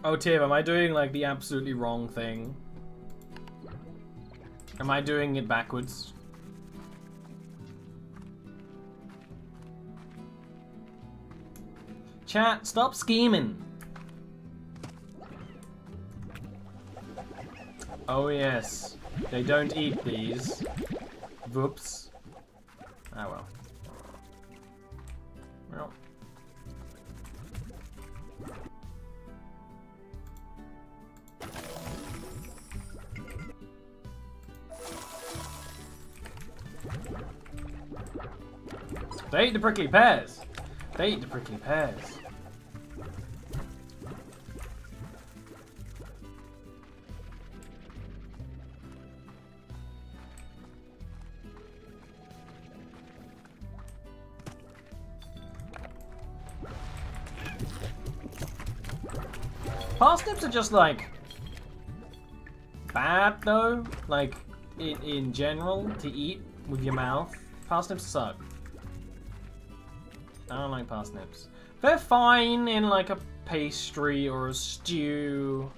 Oh, Tiv, am I doing like the absolutely wrong thing? Am I doing it backwards? Chat, stop scheming. Oh yes, they don't eat these. Whoops. Ah well. Well. They eat the prickly pears. They eat the prickly pears. Parsnips are just like bad though, like in general to eat with your mouth. Parsnips suck. I don't like parsnips. They're fine in like a pastry or a stew.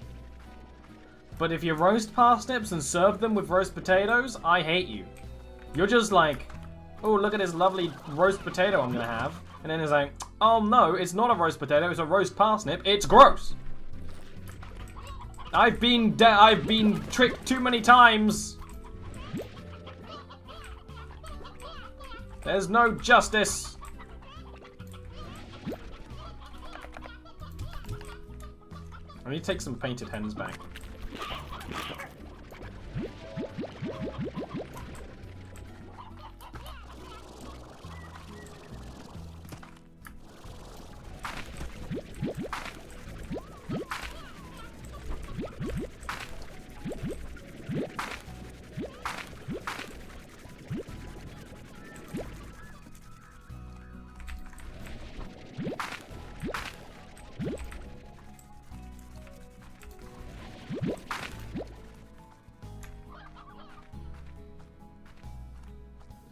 But if you roast parsnips and serve them with roast potatoes, I hate you. You're just like, oh, look at this lovely roast potato I'm gonna have. And then it's like, oh no, it's not a roast potato, it's a roast parsnip. It's gross. I've been tricked too many times. There's no justice. I need to take some painted hens back.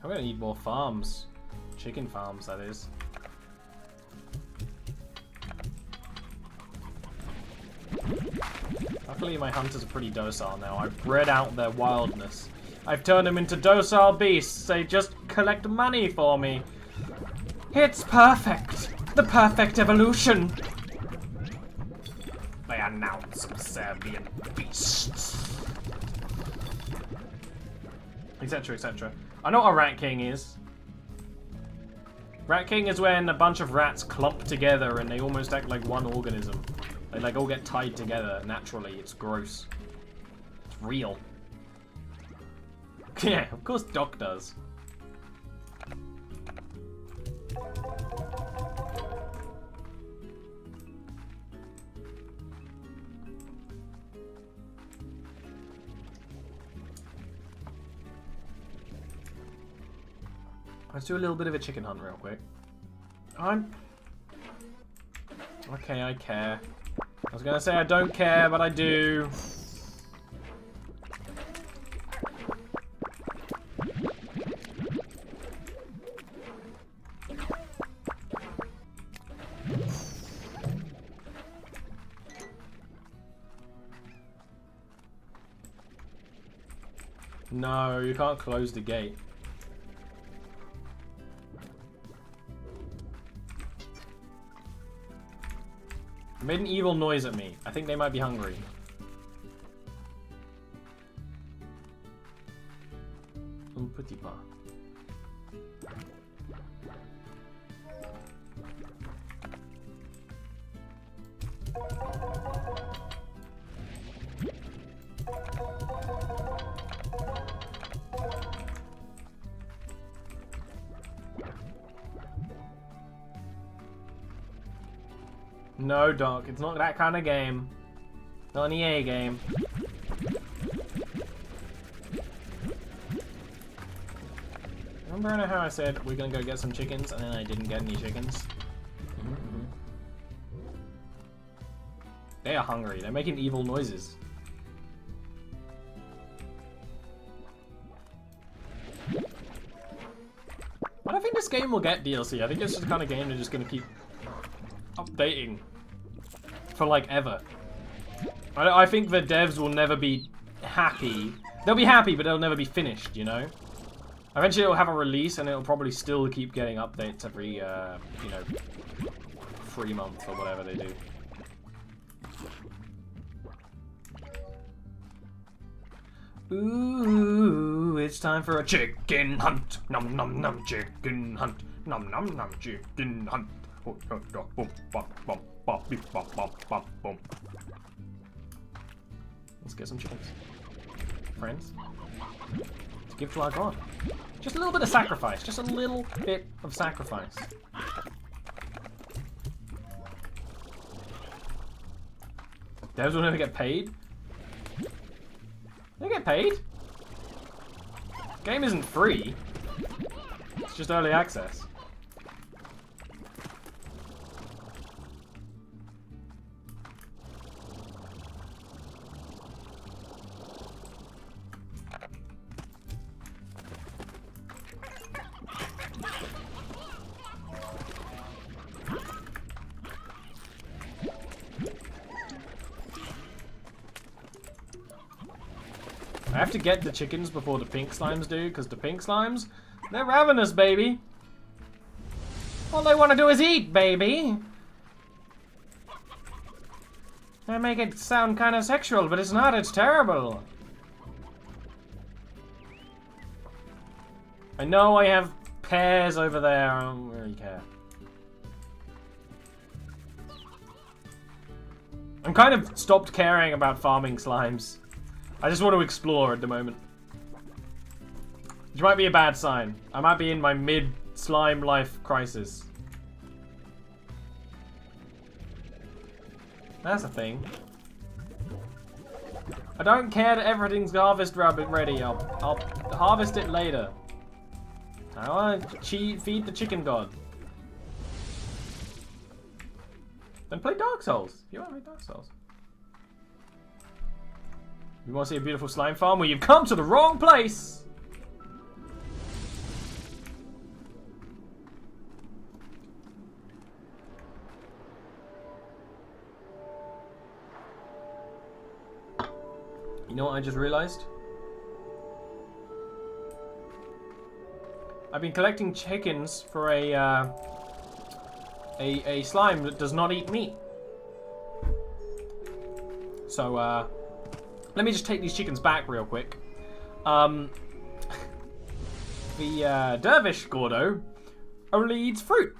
I'm gonna need more farms. Chicken farms, that is. Luckily my hunters are pretty docile now. I've bred out their wildness. I've turned them into docile beasts. They just collect money for me. It's perfect. The perfect evolution. They are now subservient beasts. Etc, etc. I know what a rat king is. Rat king is when a bunch of rats clump together and they almost act like one organism. They like all get tied together naturally. It's gross. It's real. Yeah, of course Doc does. Let's do a little bit of a chicken hunt real quick. Okay, I care. I was gonna say I don't care, but I do. No, you can't close the gate. Made an evil noise at me. I think they might be hungry. Un petit pas. No, Doc, it's not that kind of game. Not an EA game. Remember how I said we're gonna go get some chickens and then I didn't get any chickens? They are hungry. They're making evil noises. I don't think this game will get DLC. I think it's just the kind of game they're just gonna keep updating for like ever. I think the devs will never be happy. They'll be happy, but they'll never be finished, you know? Eventually it'll have a release, and it'll probably still keep getting updates every, you know, 3 months or whatever they do. Ooh, it's time for a chicken hunt. Nom nom nom, chicken hunt. Nom nom nom, chicken hunt. Let's get some chickens. Friends. To give to our god. Just a little bit of sacrifice. Just a little bit of sacrifice. Devs will never get paid? They get paid? Game isn't free. It's just early access. I have to get the chickens before the pink slimes do, because the pink slimes, they're ravenous, baby. All they want to do is eat, baby. I make it sound kind of sexual, but it's not. It's terrible. I know I have pears over there. I don't really care. I'm kind of stopped caring about farming slimes. I just want to explore at the moment. Which might be a bad sign. I might be in my mid-slime life crisis. That's a thing. I don't care that everything's harvest rabbit ready. I'll harvest it later. I want to feed the chicken god. Then play Dark Souls. You want to play Dark Souls? You want to see a beautiful slime farm? Well, you've come to the wrong place! You know what I just realized? I've been collecting chickens for a slime that does not eat meat. So, let me just take these chickens back real quick. The Dervish Gordo only eats fruit.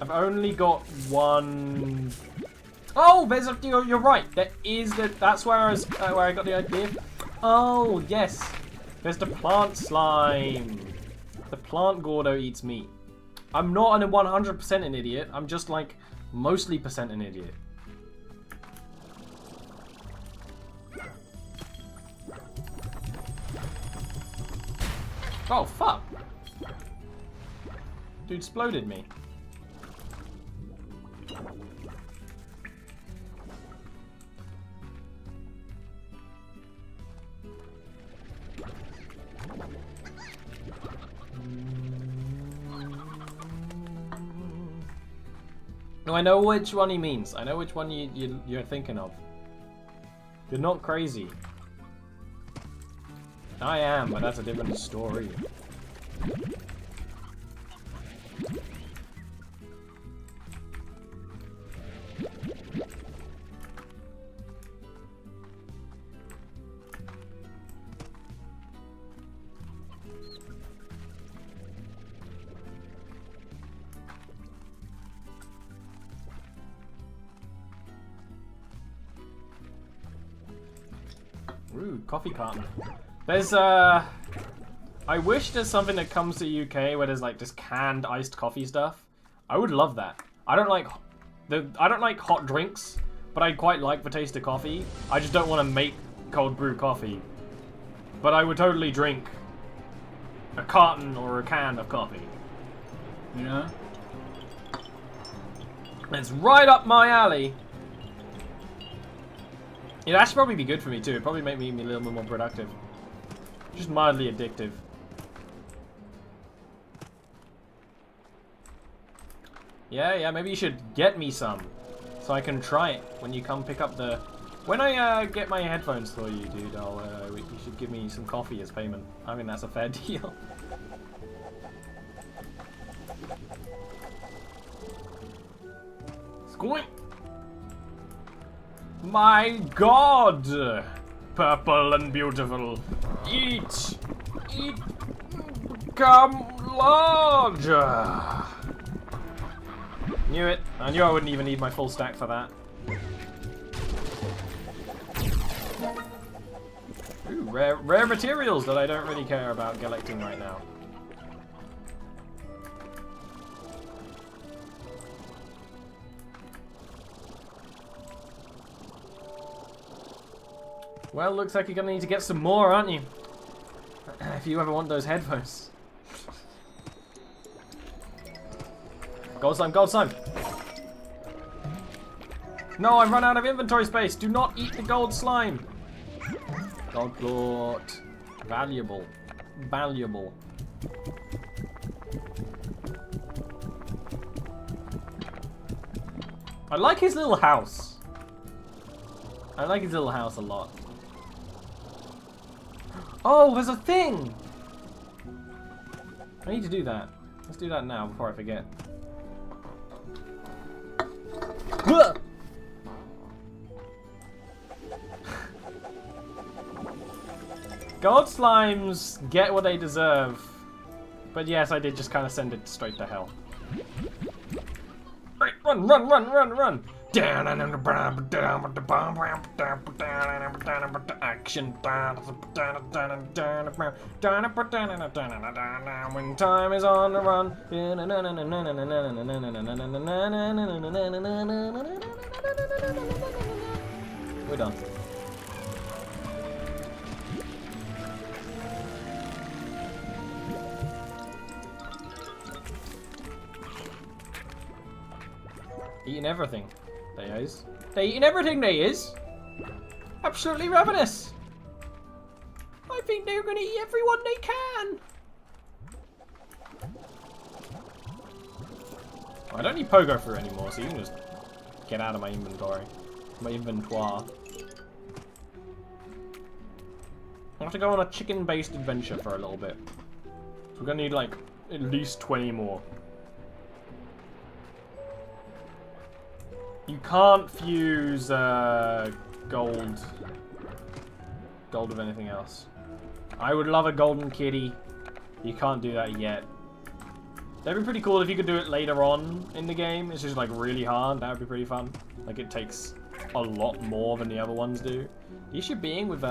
I've only got one. Oh, there's a. You're right. There is the. That's where I got the idea. Oh yes, there's the plant slime. The plant Gordo eats meat. I'm not an 100% an idiot. I'm just like mostly percent an idiot. Oh fuck! Dude exploded me. No, I know which one he means. I know which one you're thinking of. You're not crazy. I am, but that's a different story. Ooh, coffee carton. There's I wish there's something that comes to UK where there's like just canned iced coffee stuff. I would love that. I don't like hot drinks, but I quite like the taste of coffee. I just don't want to make cold brew coffee. But I would totally drink a carton or a can of coffee. Yeah. It's right up my alley. It'd actually probably be good for me too. It'd probably make me a little bit more productive. Just mildly addictive. Yeah, maybe you should get me some. So I can try it when you come pick up the... When I get my headphones for you, dude, you should give me some coffee as payment. I mean, that's a fair deal. Squint! My god! Purple and beautiful. Eat! Eat! Become large! Knew it. I knew I wouldn't even need my full stack for that. Ooh, rare materials that I don't really care about collecting right now. Well, looks like you're gonna need to get some more, aren't you? If you ever want those headphones. Gold slime, gold slime! No, I've run out of inventory space! Do not eat the gold slime! Gold plort. Valuable. Valuable. I like his little house. I like his little house a lot. Oh, there's a thing! I need to do that. Let's do that now before I forget. Gold slimes get what they deserve. But yes, I did just kind of send it straight to hell. Right, run, run, run, run, run! Action. When time is on the run. We're done. Eating everything, they is. They eating everything, they is. Absolutely ravenous. I think they're gonna eat everyone they can. Oh, I don't need pogo fruit anymore, so you can just get out of my inventory. My inventoire. I have to go on a chicken-based adventure for a little bit. So we're gonna need like at least 20 more. You can't fuse gold with anything else. I would love a golden kitty. You can't do that yet. That'd be pretty cool if you could do it later on in the game. It's just like really hard. That would be pretty fun. Like it takes a lot more than the other ones do. The issue being with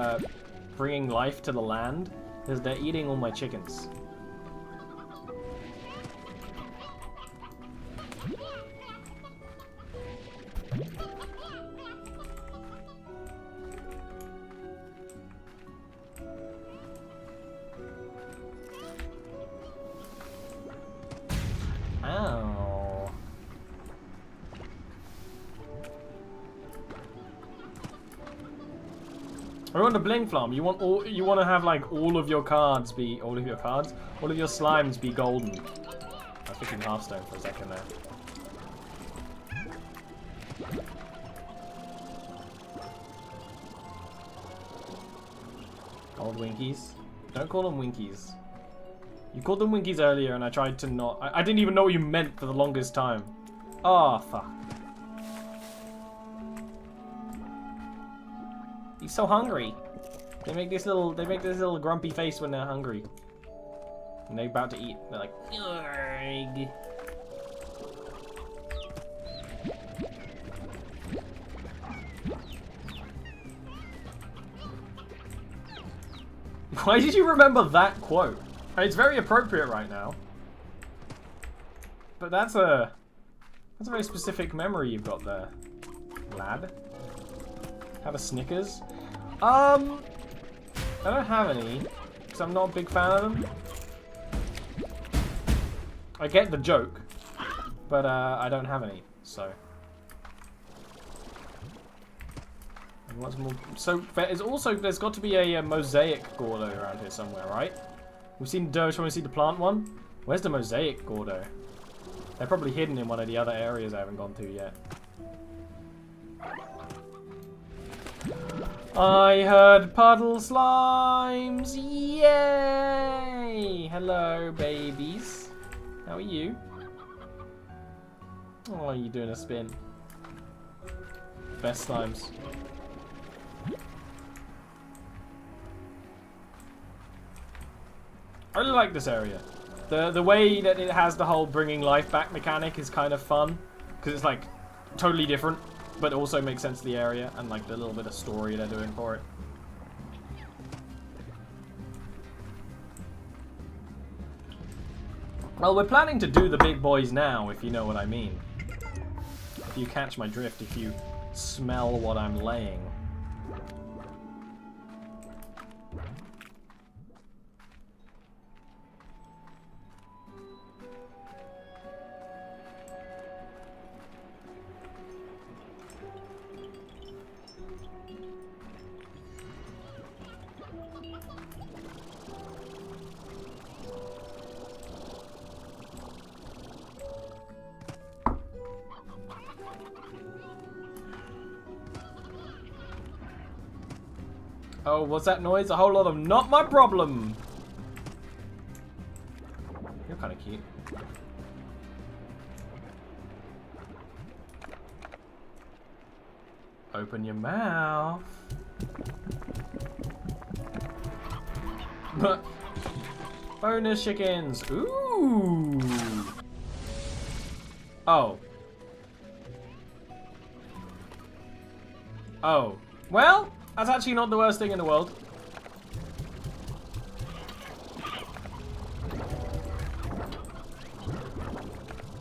bringing life to the land is they're eating all my chickens. Ow. I want the bling farm. You want to have like all of your slimes be golden. I was thinking Hearthstone for a second there. Gold winkies. Don't call them winkies. You called them winkies earlier and I tried to not... I didn't even know what you meant for the longest time. Oh, fuck. He's so hungry. They make this little grumpy face when they're hungry. And they're about to eat. They're like, "Ugh." Why did you remember that quote? It's very appropriate right now. But that's a very specific memory you've got there, lad. Have a Snickers? I don't have any, because I'm not a big fan of them. I get the joke, but I don't have any, so What's more? So there's got to be a mosaic Gordo around here somewhere, right? We've seen Doge when we see the plant one. Where's the mosaic Gordo? They're probably hidden in one of the other areas I haven't gone to yet. I heard puddle slimes. Yay! Hello, babies. How are you? Oh, you doing a spin? Best slimes. I really like this area. The way that it has the whole bringing life back mechanic is kind of fun, because it's like totally different, but also makes sense to the area and like the little bit of story they're doing for it. Well, we're planning to do the big boys now, if you know what I mean. If you catch my drift, if you smell what I'm laying. Oh, what's that noise? A whole lot of not my problem. You're kind of cute. Open your mouth. Bonus chickens. Ooh. Oh. Oh. Well, that's actually not the worst thing in the world.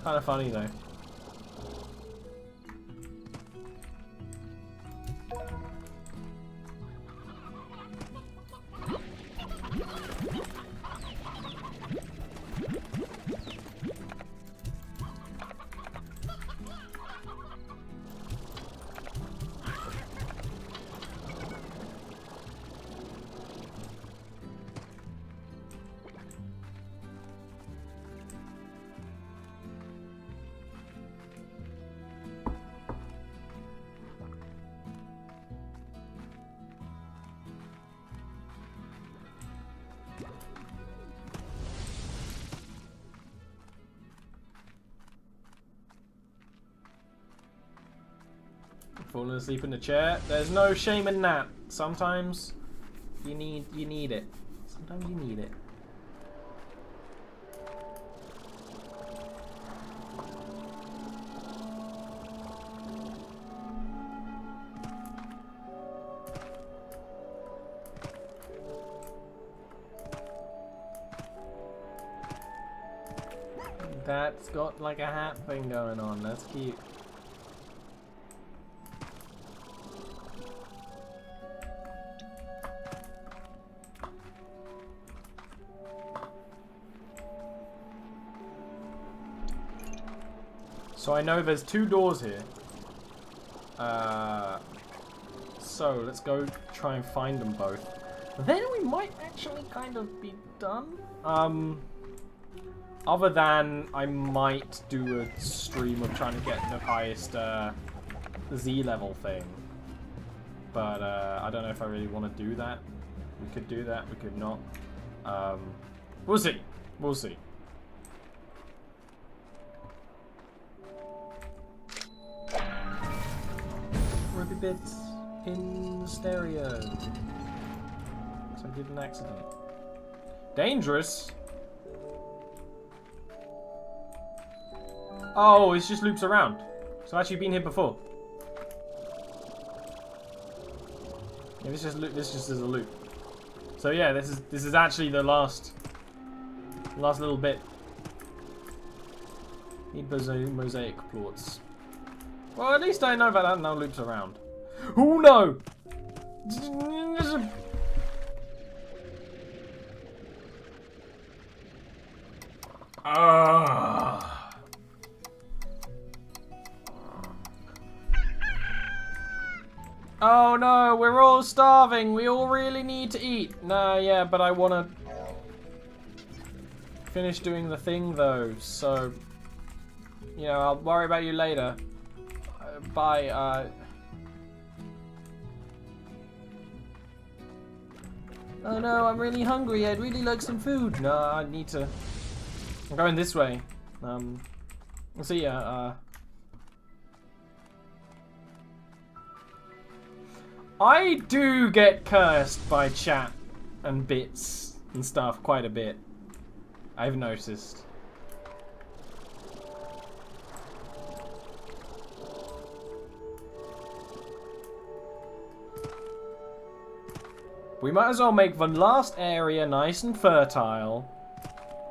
Kind of funny though. Falling asleep in the chair. There's no shame in that. Sometimes you need it. Sometimes you need it. That's got like a hat thing going on. That's cute. So I know there's 2 doors here. So let's go try and find them both. Then we might actually kind of be done. Other than I might do a stream of trying to get the highest Z level thing. But I don't know if I really want to do that. We could do that, we could not. We'll see. We'll see. Ruby bits in stereo. So I did an accident. Dangerous? Oh, it just loops around. So I've actually been here before. Yeah, this just is a loop. So yeah, this is actually the last little bit. Need mosaic plots. Well, at least I know that now loops around. Oh no! Oh no, we're all starving. We all really need to eat. Nah, yeah, but I want to finish doing the thing though. So, you know, I'll worry about you later. Bye. Oh no, I'm really hungry. I'd really like some food. No, I need to. I'm going this way. We'll see ya. I do get cursed by chat and bits and stuff quite a bit. I've noticed. We might as well make the last area nice and fertile,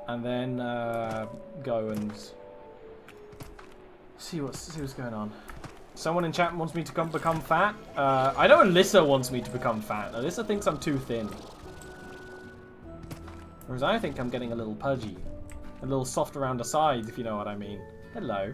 and then go and see what's going on. Someone in chat wants me to become fat. I know Alyssa wants me to become fat. Alyssa thinks I'm too thin, whereas I think I'm getting a little pudgy, a little soft around the sides, if you know what I mean. Hello.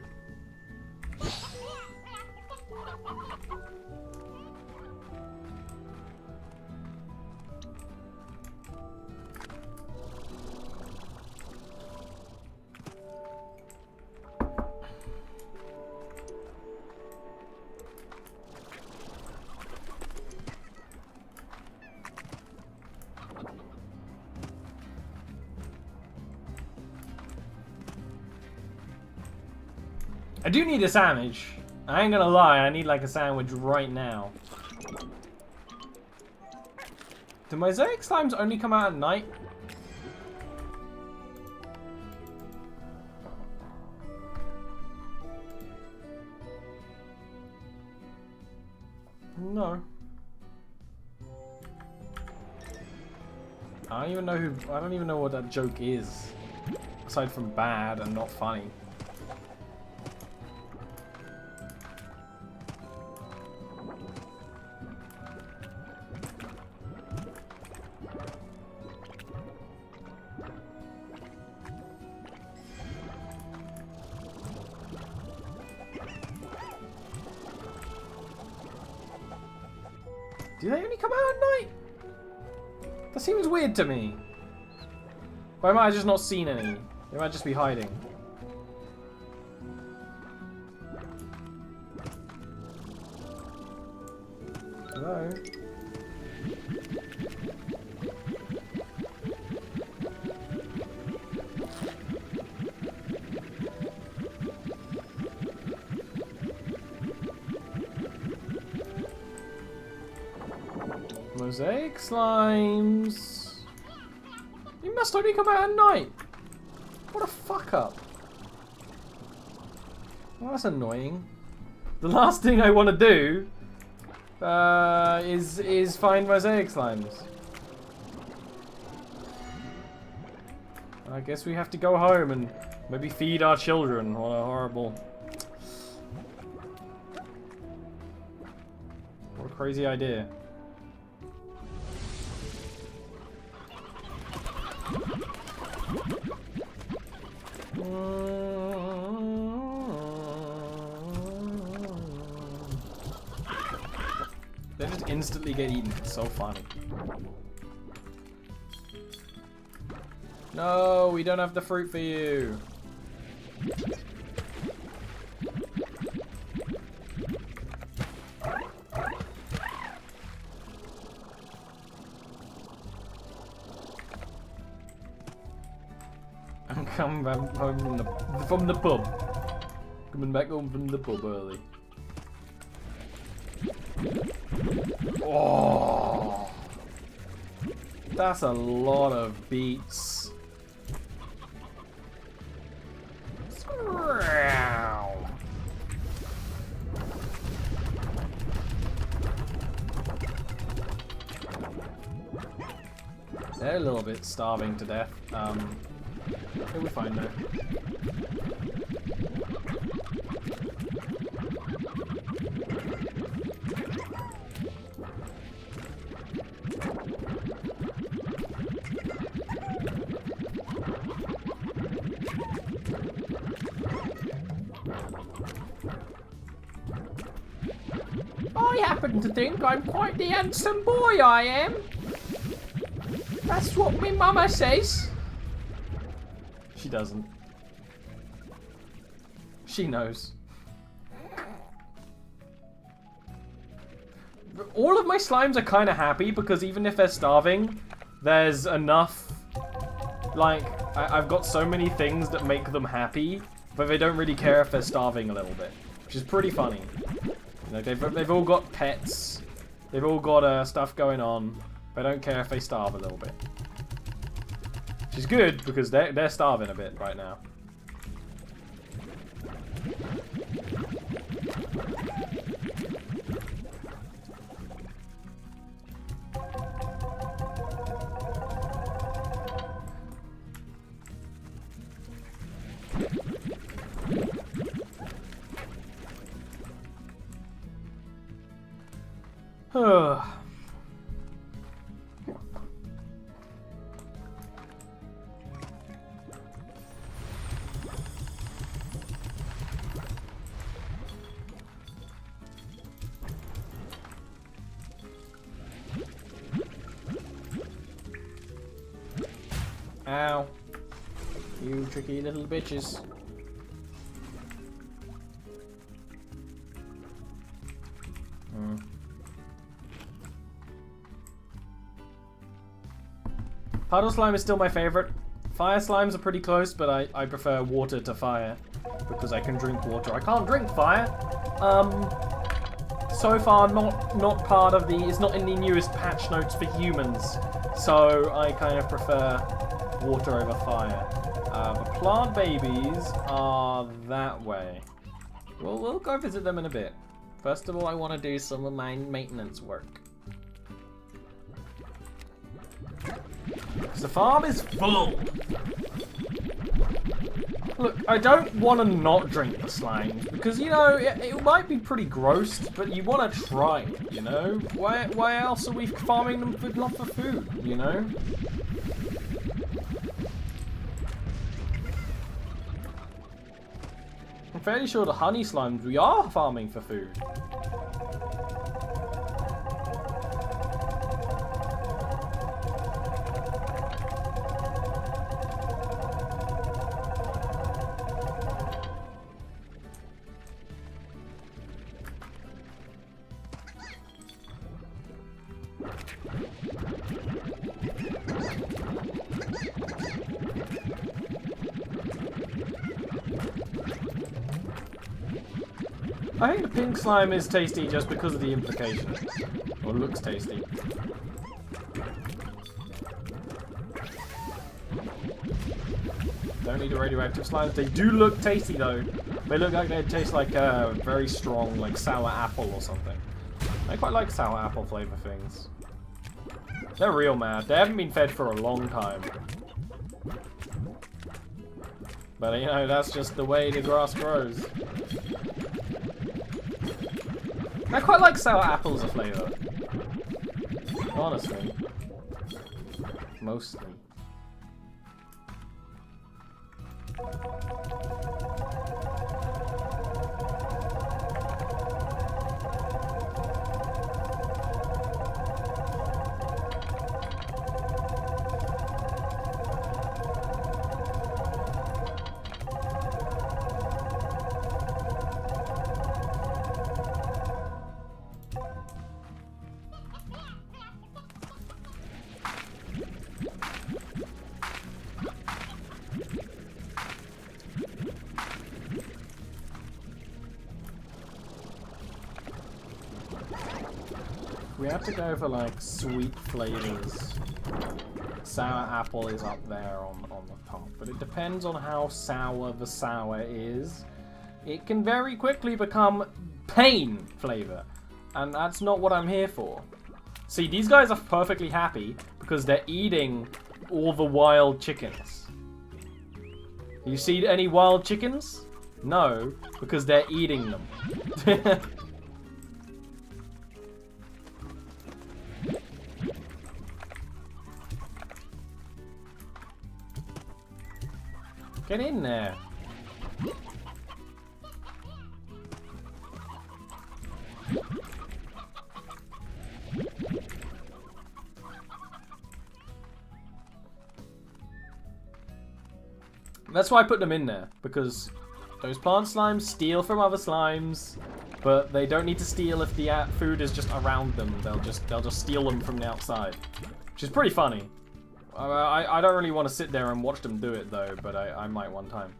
I do need a sandwich. I ain't gonna lie, I need like a sandwich right now. Do mosaic slimes only come out at night? No. I don't even know what that joke is. Aside from bad and not funny. Do they only come out at night? That seems weird to me. But I might have just not seen any. They might just be hiding. Hello? Mosaic slimes. You must only come out at night. What a fuck up. Well, that's annoying. The last thing I want to do is find mosaic slimes. I guess we have to go home and maybe feed our children. What a horrible... What a crazy idea. They just instantly get eaten. It's so funny. No, we don't have the fruit for you. I'm coming back home from the pub. Coming back home from the pub early. Oh, that's a lot of beets. They're a little bit starving to death. It'll be fine though. happen to think I'm quite the handsome boy, I am. That's what my mama says. She doesn't. She knows. All of my slimes are kind of happy because even if they're starving, there's enough, like, I've got so many things that make them happy, but they don't really care if they're starving a little bit, which is pretty funny. You know, they've all got pets, they've all got stuff going on, they don't care if they starve a little bit. Which is good, because they're starving a bit right now. Ow. You tricky little bitches. Puddle slime is still my favorite. Fire slimes are pretty close, but I prefer water to fire because I can drink water. I can't drink fire. So far not part of the, it's not in the newest patch notes for humans. So I kind of prefer water over fire. The plant babies are that way. We'll go visit them in a bit. First of all, I want to do some of my maintenance work. The farm is full. Look, I don't want to not drink the slimes because, you know, it might be pretty gross, but you want to try it, you know? Why else are we farming them if not for food, you know? I'm fairly sure the honey slimes we are farming for food. I think the pink slime is tasty just because of the implication. Or looks tasty. Don't need a radioactive slimes. They do look tasty though. They look like they taste like a very strong, like sour apple or something. I quite like sour apple flavor things. They're real mad. They haven't been fed for a long time. But you know, that's just the way the grass grows. I quite like sour apples as a flavor. Honestly. Mostly. We have to go for like sweet flavors. Sour apple is up there on the top, but it depends on how sour the sour is. It can very quickly become pain flavor, and that's not what I'm here for. See, these guys are perfectly happy because they're eating all the wild chickens. You see any wild chickens? No, because they're eating them. Get in there. That's why I put them in there, because those plant slimes steal from other slimes, but they don't need to steal if the food is just around them. They'll just steal them from the outside, which is pretty funny. I don't really want to sit there and watch them do it though, but I might one time.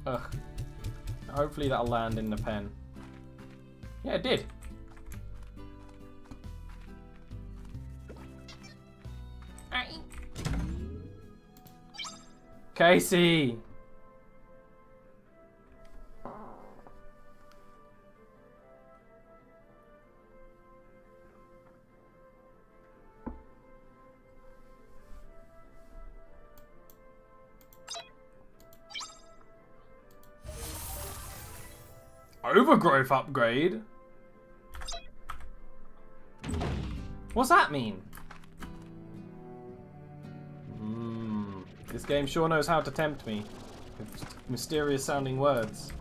Ugh. Hopefully that'll land in the pen. Yeah, it did. Casey! Overgrowth upgrade? What's that mean? This game sure knows how to tempt me with mysterious sounding words.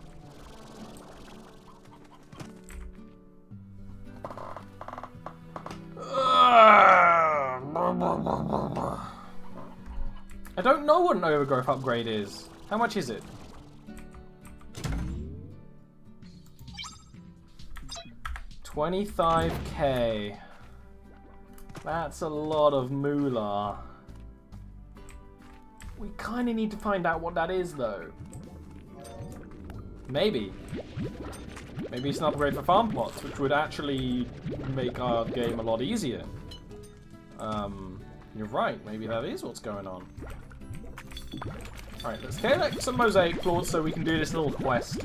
I don't know what an overgrowth upgrade is. How much is it? $25K. That's a lot of moolah. We kind of need to find out what that is, though. Maybe. Maybe it's an upgrade for farm plots, which would actually make our game a lot easier. You're right. Maybe that is what's going on. Alright, let's collect some mosaic plots so we can do this little quest.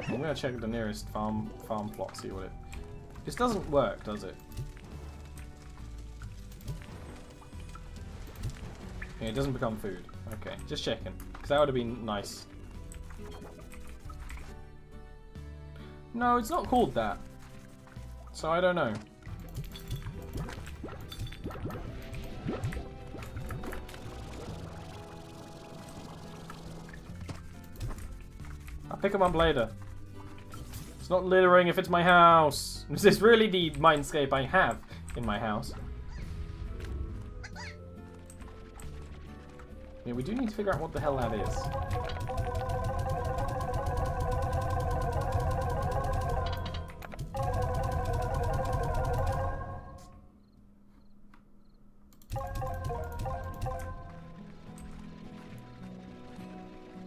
I'm gonna check the nearest farm plot, see what it. This doesn't work, does it? Yeah, it doesn't become food. Okay, just checking, because that would have been nice. No, it's not called that, so I don't know. I'll pick them up later. It's not littering if it's my house. Is this really the mindscape I have in my house? Yeah, we do need to figure out what the hell that is.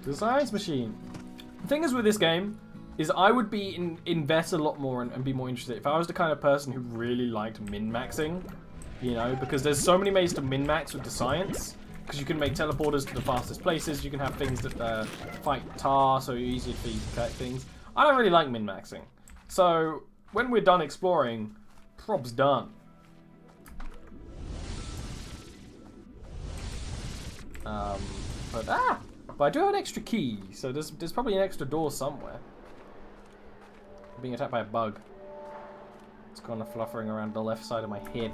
The science machine. The thing is with this game, is I would be invest a lot more and be more interested if I was the kind of person who really liked min-maxing, you know, because there's so many ways to min-max with the science, because you can make teleporters to the fastest places, you can have things that fight tar, so easier for you to collect things. I don't really like min-maxing, so when we're done exploring, prob's done. But I do have an extra key, so there's probably an extra door somewhere. I'm being attacked by a bug. It's kind of fluttering around the left side of my head.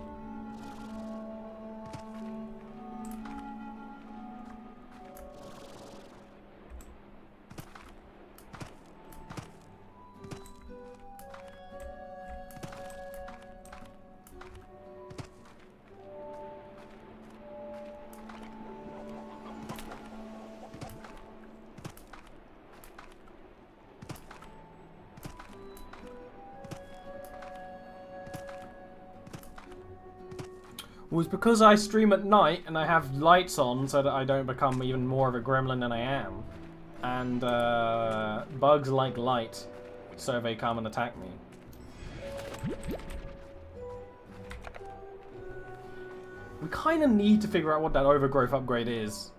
Well, it's because I stream at night and I have lights on so that I don't become even more of a gremlin than I am. And bugs like light, so they come and attack me. We kind of need to figure out what that overgrowth upgrade is.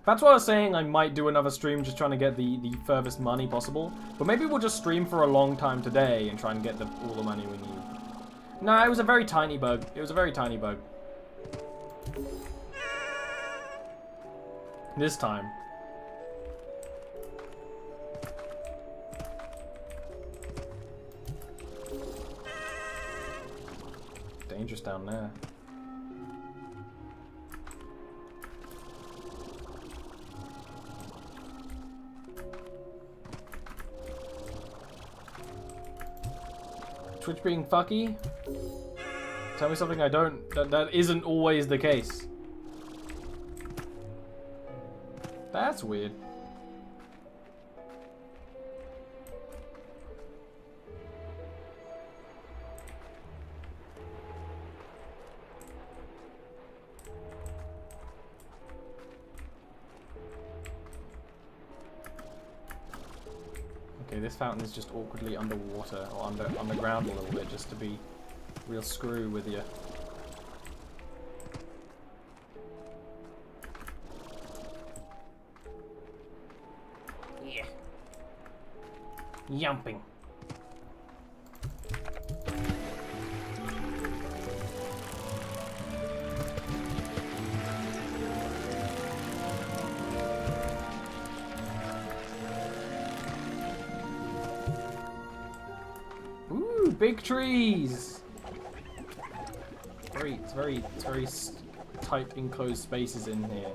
That's why I was saying I might do another stream just trying to get the furthest money possible. But maybe we'll just stream for a long time today and try and get all the money we need. No, it was a very tiny bug. It was a very tiny bug. This time. Dangerous down there. Twitch being fucky? Tell me something I don't... That isn't always the case. That's weird. Okay, this fountain is just awkwardly underwater, or underground a little bit, just to be real screw with you. Yeah. Yumping. Ooh, big trees. It's very tight enclosed spaces in here.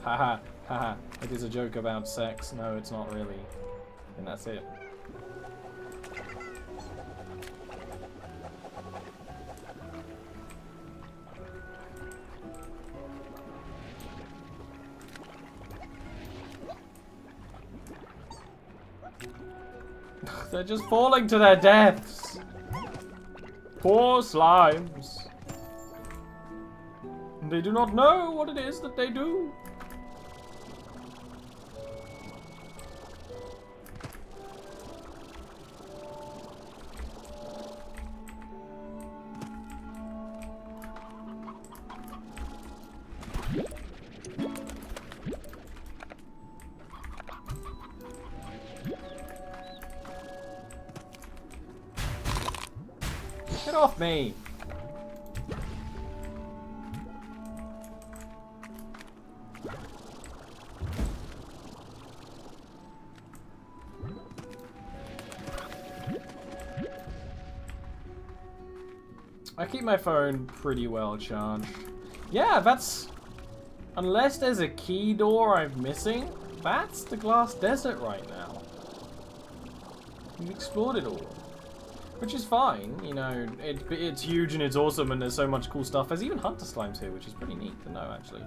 Haha, haha. It is a joke about sex. No, it's not really. And that's it. They're just falling to their deaths. Poor slimes. They do not know what it is that they do. Get off me! I keep my phone pretty well charged. Yeah, that's... Unless there's a key door I'm missing, that's the glass desert right now. We've explored it all. Which is fine, you know, it's huge and it's awesome and there's so much cool stuff. There's even hunter slimes here, which is pretty neat to know, actually.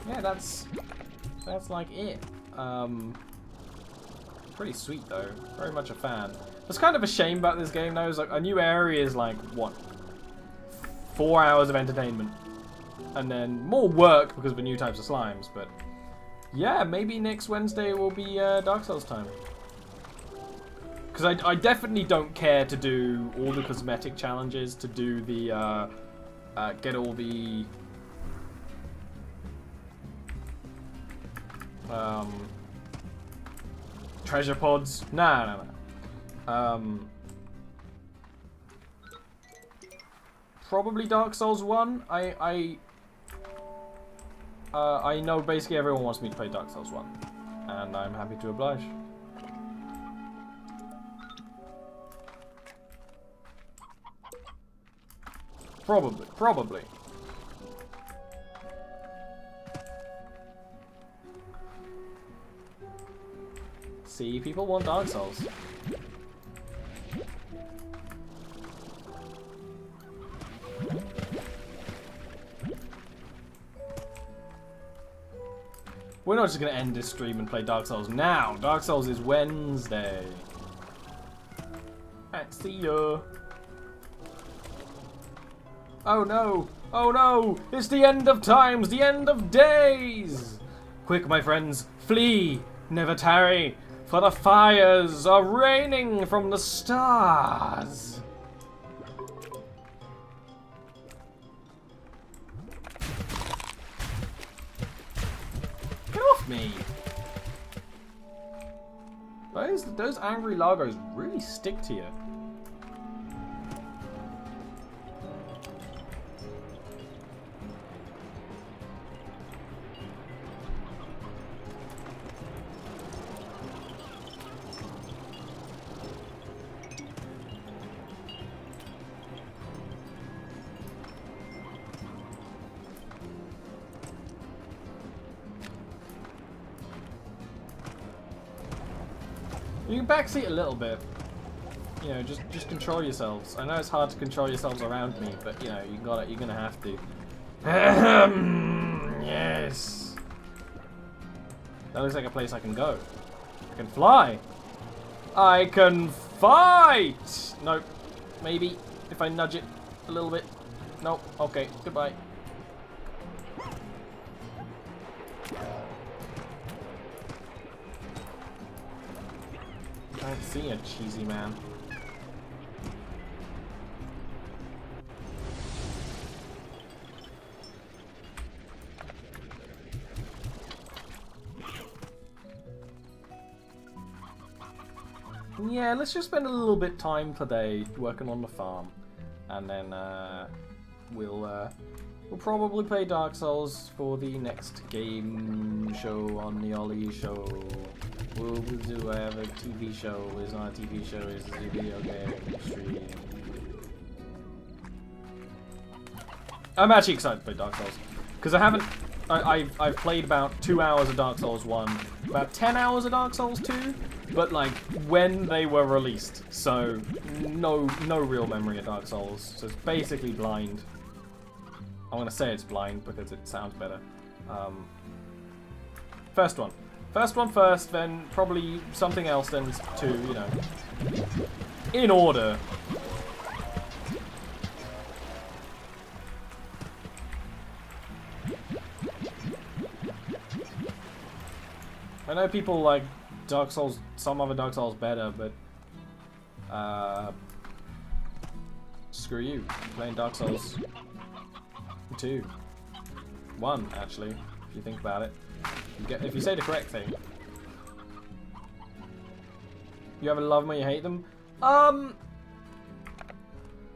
Yeah, that's like it. Pretty sweet though, very much a fan. What's kind of a shame about this game though is like a new area is like, what? 4 hours of entertainment. And then more work because of the new types of slimes, but yeah, maybe next Wednesday will be Dark Souls time. Because I definitely don't care to do all the cosmetic challenges, to do the, get all the, treasure pods. No. Probably Dark Souls 1. I know basically everyone wants me to play Dark Souls 1, and I'm happy to oblige. Probably. See, people want Dark Souls. We're not just going to end this stream and play Dark Souls now. Dark Souls is Wednesday. Alright, see ya. Oh no! Oh no! It's the end of times! The end of days! Quick, my friends, flee! Never tarry! For the fires are raining from the stars! Get off me! Those angry lagos really stick to you. You can backseat a little bit. You know, just control yourselves. I know it's hard to control yourselves around me, but you know, you're gonna have to. Yes. That looks like a place I can go. I can fly. I can fight! Nope. Maybe if I nudge it a little bit. Nope. Okay. Goodbye. I don't see a cheesy man. Yeah, let's just spend a little bit time today working on the farm, and then we'll probably play Dark Souls for the next game show on the Ollie show. We'll do whatever TV show is not a TV show, is a video game stream. I'm actually excited to play Dark Souls because I haven't. I've played about 2 hours of Dark Souls 1, about 10 hours of Dark Souls 2, but like when they were released, so no real memory of Dark Souls. So it's basically blind. I'm gonna say it's blind because it sounds better. First one first, then probably something else, then 2. You know, in order. I know people like Dark Souls, some other Dark Souls better, but screw you. I'm playing Dark Souls 2. 1, actually, if you think about it. If you say the correct thing. You either love them or you hate them?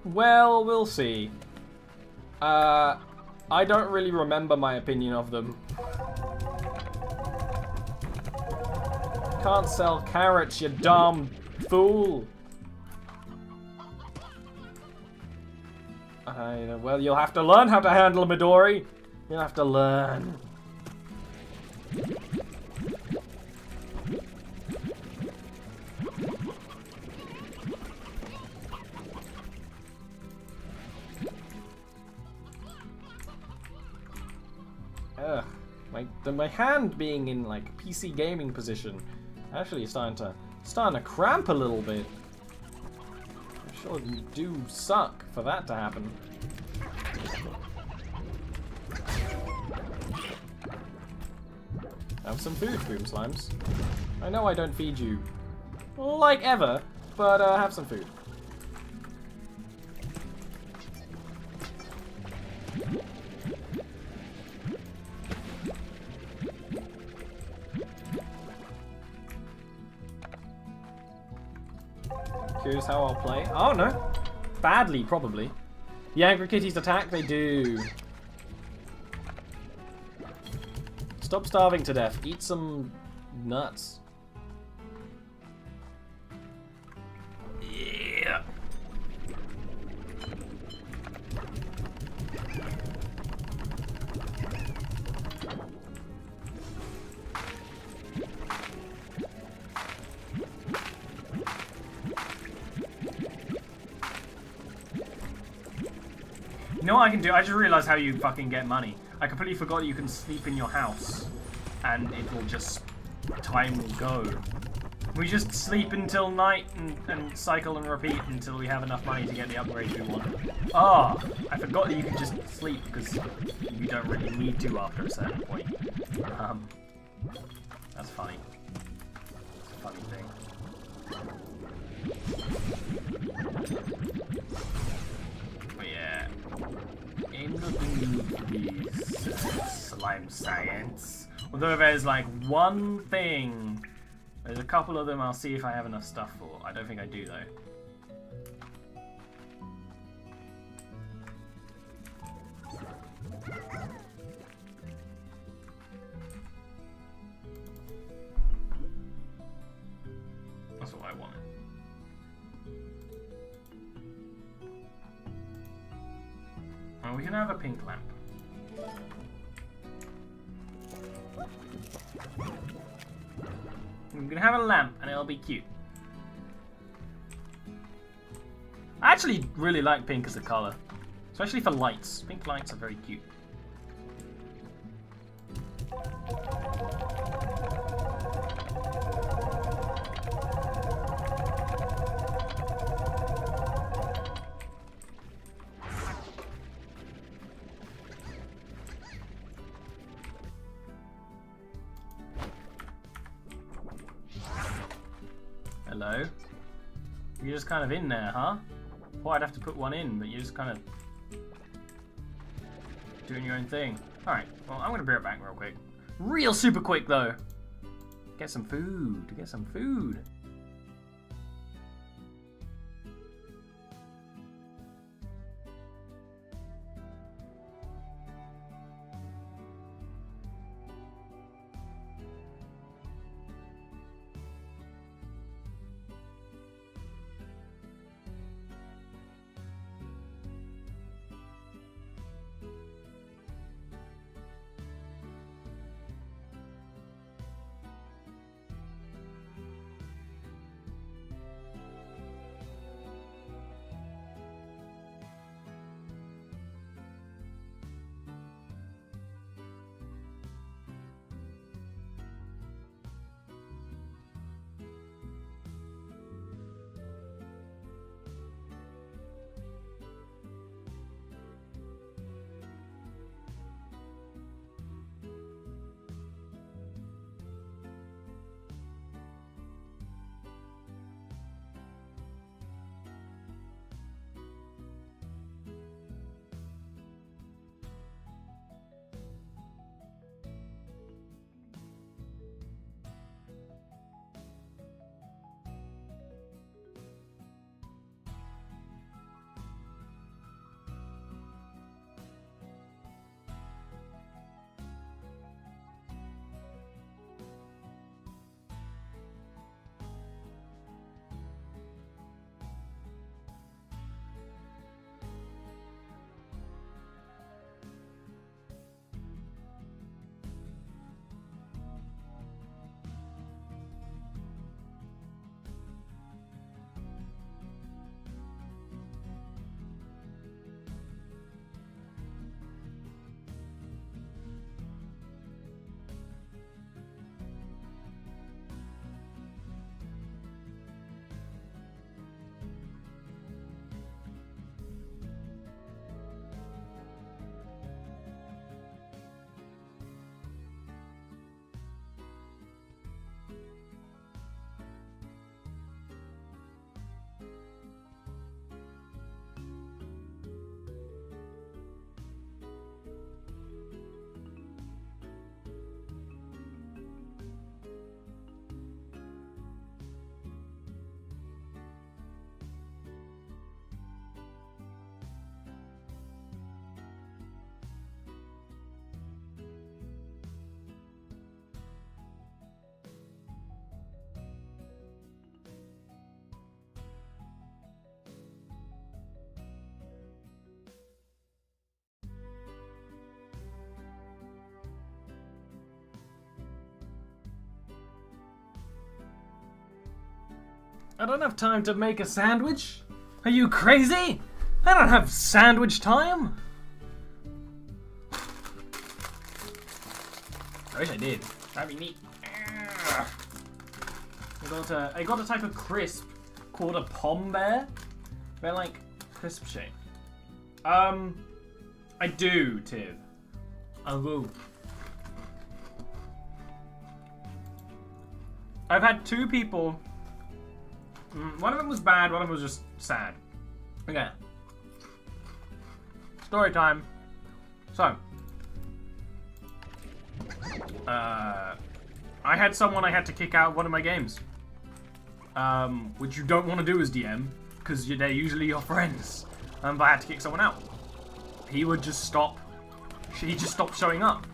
Well, we'll see. I don't really remember my opinion of them. Can't sell carrots, you dumb fool. Well, you'll have to learn how to handle Midori. You'll have to learn. Ugh, my hand being in like PC gaming position. Actually, starting to cramp a little bit. I'm sure you do suck for that to happen. Have some food, Boom Slimes. I know I don't feed you like ever, but have some food. Curious how I'll play. Oh no! Badly, probably. The angry kitties attack? They do. Stop starving to death. Eat some nuts. Yeah. You know what I can do? I just realized how you fucking get money. I completely forgot you can sleep in your house. And it will just... time will go. We just sleep until night and cycle and repeat until we have enough money to get the upgrades we want. Ah! I forgot that you can just sleep because you don't really need to after a certain point. That's funny. It's a funny thing. But yeah. In the slime science. Although there's like one thing, there's a couple of them I'll see if I have enough stuff for. I don't think I do though. That's what I wanted. Well, we can have a pink lamp. I'm gonna have a lamp and it'll be cute. I actually really like pink as a color, especially for lights. Pink lights are very cute. Hello? You're just kind of in there, huh? Well, I'd have to put one in, but you're just kind of doing your own thing. Alright, well, I'm gonna be right back real quick. Real super quick, though. Get some food. Get some food. I don't have time to make a sandwich. Are you crazy? I don't have sandwich time. I wish I did. That'd be neat. I got a type of crisp called a pom bear. They're like crisp shaped. I do, Tiv. I will. I've had two people. One of them was bad, one of them was just sad. Okay. Story time. So. I had someone I had to kick out of one of my games. Which you don't want to do as DM, because they're usually your friends. But I had to kick someone out. He would just stop. He just stopped showing up.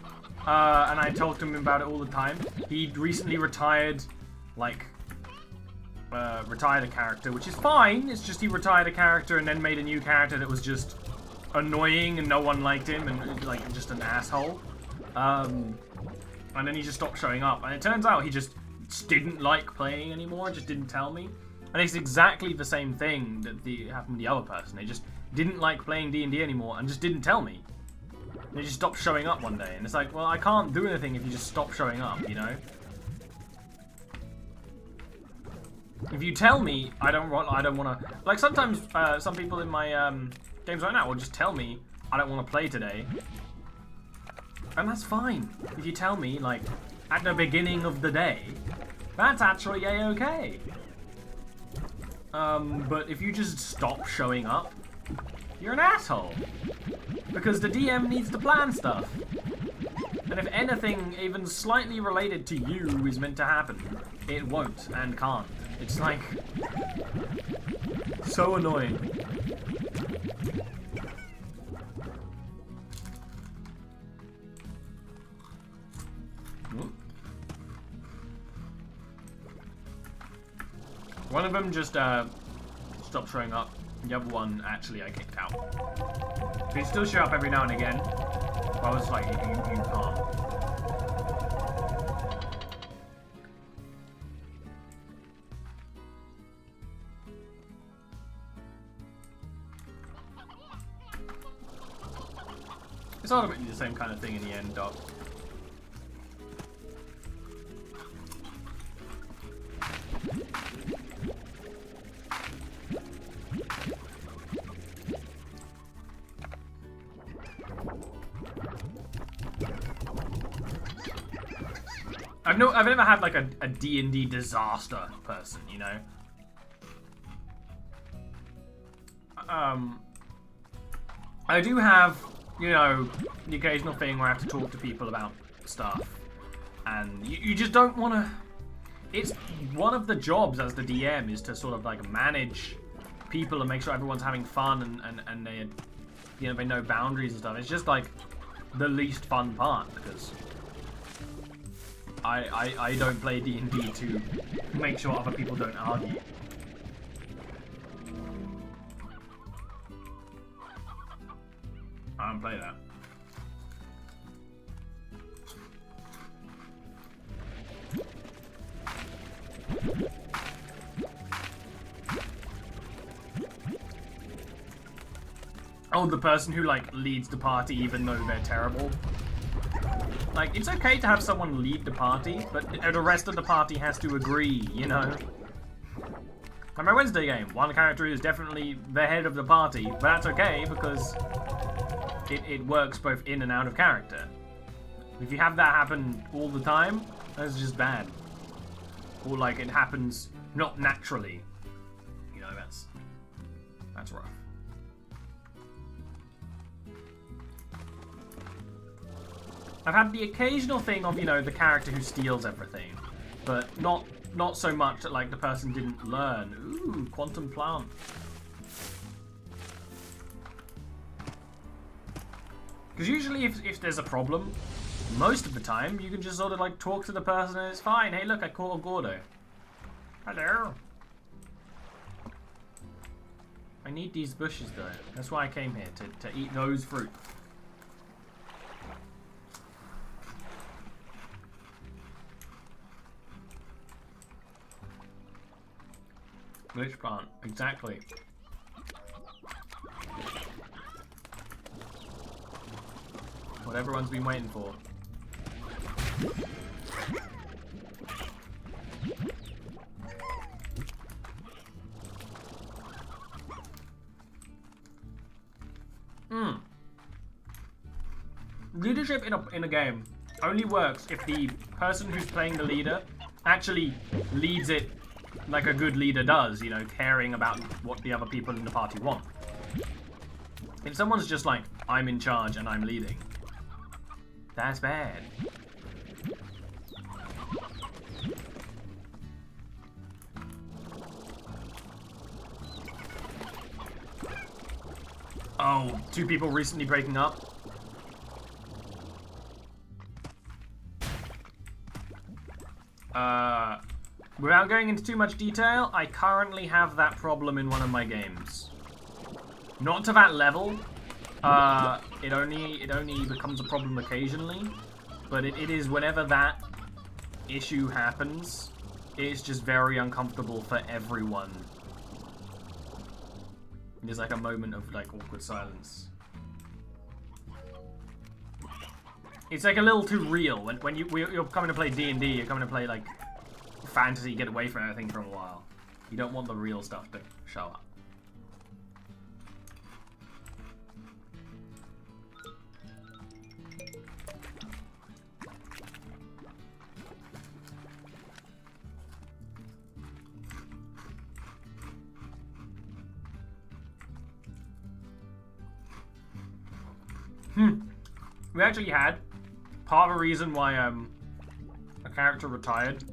And I talked to him about it all the time. He'd recently retired, like, retired a character, which is fine. It's just he retired a character and then made a new character that was just annoying and no one liked him and, like, just an asshole. And then he just stopped showing up. And it turns out he just didn't like playing anymore, just didn't tell me. And it's exactly the same thing that happened with the other person. They just didn't like playing D&D anymore and just didn't tell me. They just stopped showing up one day. And it's like, well, I can't do anything if you just stop showing up, you know? If you tell me, I don't want to... Like, sometimes some people in my games right now will just tell me, I don't want to play today. And that's fine. If you tell me, like, at the beginning of the day, that's actually a-okay. But if you just stop showing up, you're an asshole. Because the DM needs to plan stuff. And if anything even slightly related to you is meant to happen, it won't and can't. It's like... so annoying. One of them just stopped showing up. The other one, actually, I kicked out. They still show up every now and again. I was like, you can't. It's ultimately the same kind of thing in the end, Doc. I've never had like a D&D disaster person, you know. I do have, you know, the occasional thing where I have to talk to people about stuff, and you just don't want to. It's one of the jobs as the DM is to sort of like manage people and make sure everyone's having fun and they, you know, they know boundaries and stuff. It's just like the least fun part because I don't play D&D to make sure other people don't argue. I don't play that. Oh, the person who, like, leads the party even though they're terrible. Like, it's okay to have someone lead the party, but the rest of the party has to agree, you know? Like my Wednesday game, one character is definitely the head of the party, but that's okay because it works both in and out of character. If you have that happen all the time, that's just bad. Or like it happens not naturally. You know, that's rough. I've had the occasional thing of, you know, the character who steals everything, but not so much that like the person didn't learn. Ooh, quantum plant. Because usually if there's a problem, most of the time you can just sort of like talk to the person and it's fine. Hey look, I caught a Gordo. Hello. I need these bushes though. That's why I came here, to eat those fruit. Glitch plant, exactly. What everyone's been waiting for. Leadership in a game only works if the person who's playing the leader actually leads it like a good leader does, you know, caring about what the other people in the party want. If someone's just like, I'm in charge and I'm leading, that's bad. Oh, two people recently breaking up. Without going into too much detail, I currently have that problem in one of my games. Not to that level. It only becomes a problem occasionally, but it is whenever that issue happens, it's just very uncomfortable for everyone. There's like a moment of like awkward silence. It's like a little too real. When you're coming to play D&D, you're coming to play like fantasy, get away from everything for a while. You don't want the real stuff to show up. We actually had part of the reason why a character retired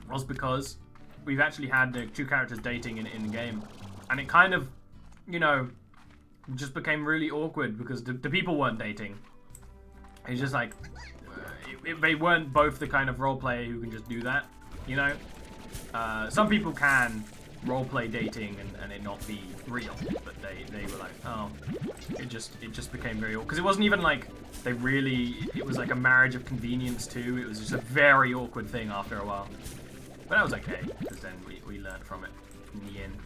was because we've actually had two characters dating in the game, and it kind of, you know, just became really awkward because the people weren't dating. It's just like they weren't both the kind of role player who can just do that, you know. Some people can roleplay dating and it not be real, but they were like, oh, it just became very awkward because it wasn't even like it was like a marriage of convenience too. It was just a very awkward thing after a while, but that was okay because then we learned from it in the end.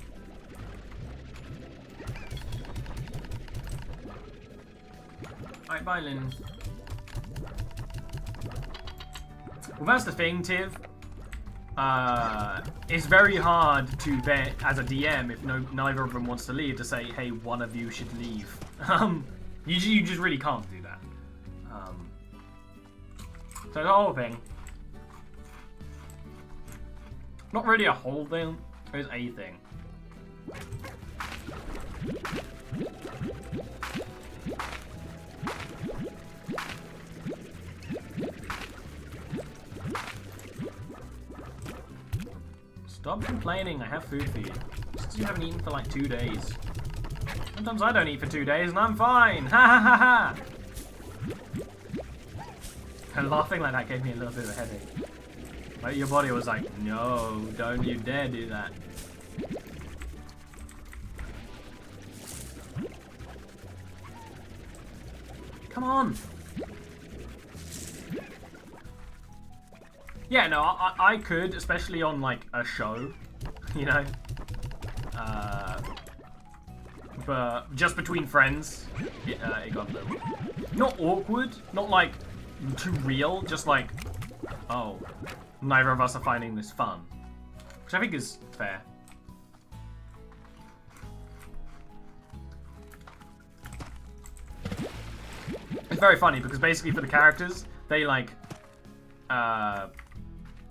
Alright, bye, Lynn. Well, that's the thing, Tiv. It's very hard to vet as a DM if neither of them wants to leave to say, hey, one of you should leave. You just really can't do that. So the whole thing. Not really a whole thing, it's a thing. Stop complaining, I have food for you. Just you haven't eaten for like 2 days. Sometimes I don't eat for 2 days and I'm fine! Ha ha ha ha! And laughing like that gave me a little bit of a headache. Like your body was like, no, don't you dare do that. Come on! Yeah, no, I could, especially on like a show, you know. But just between friends, it got a little not awkward, not like too real, just like, oh, neither of us are finding this fun, which I think is fair. It's very funny because basically for the characters, they like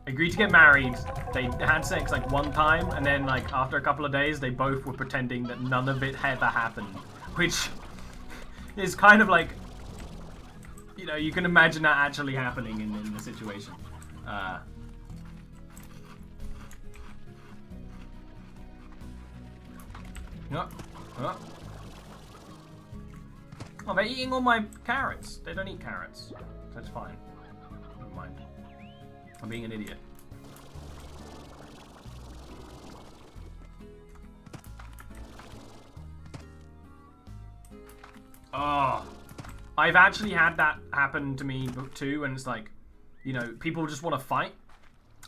agreed to get married, they had sex like one time, and then like after a couple of days they both were pretending that none of it ever happened, which is kind of like, you know, you can imagine that actually happening in the situation. Oh, they're eating all my carrots. They don't eat carrots. That's fine. Never mind. I'm being an idiot. Oh, I've actually had that happen to me too, and it's like, you know, people just want to fight.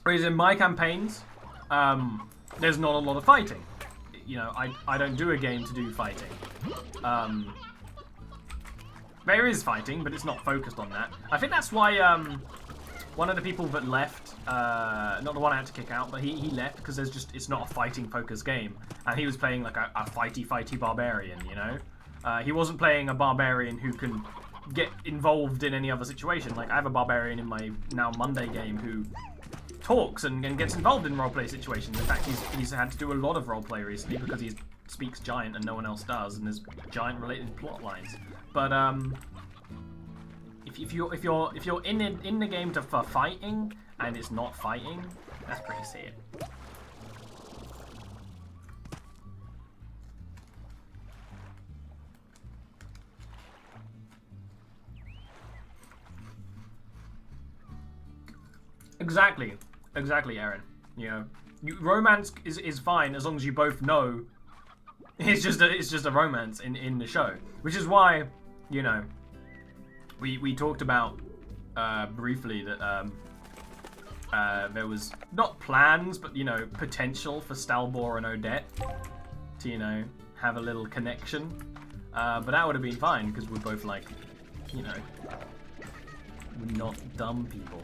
Whereas in my campaigns, there's not a lot of fighting. You know, I don't do a game to do fighting. There is fighting, but it's not focused on that. I think that's why one of the people that left, not the one I had to kick out, but he left because there's just, it's not a fighting focused game, and he was playing like a fighty barbarian, you know. He wasn't playing a barbarian who can get involved in any other situation. Like, I have a barbarian in my now Monday game who talks and gets involved in roleplay situations. In fact, he's had to do a lot of roleplay recently because he speaks giant and no one else does, and there's giant related plot lines. But if you're in the game for fighting and it's not fighting, that's pretty sad. Exactly, Aaron. You know, romance is fine as long as you both know it's just a romance in the show, which is why, you know, we talked about briefly that there was not plans, but, you know, potential for Stalbor and Odette to, you know, have a little connection. But that would have been fine, because we're both, like, you know, we're not dumb people.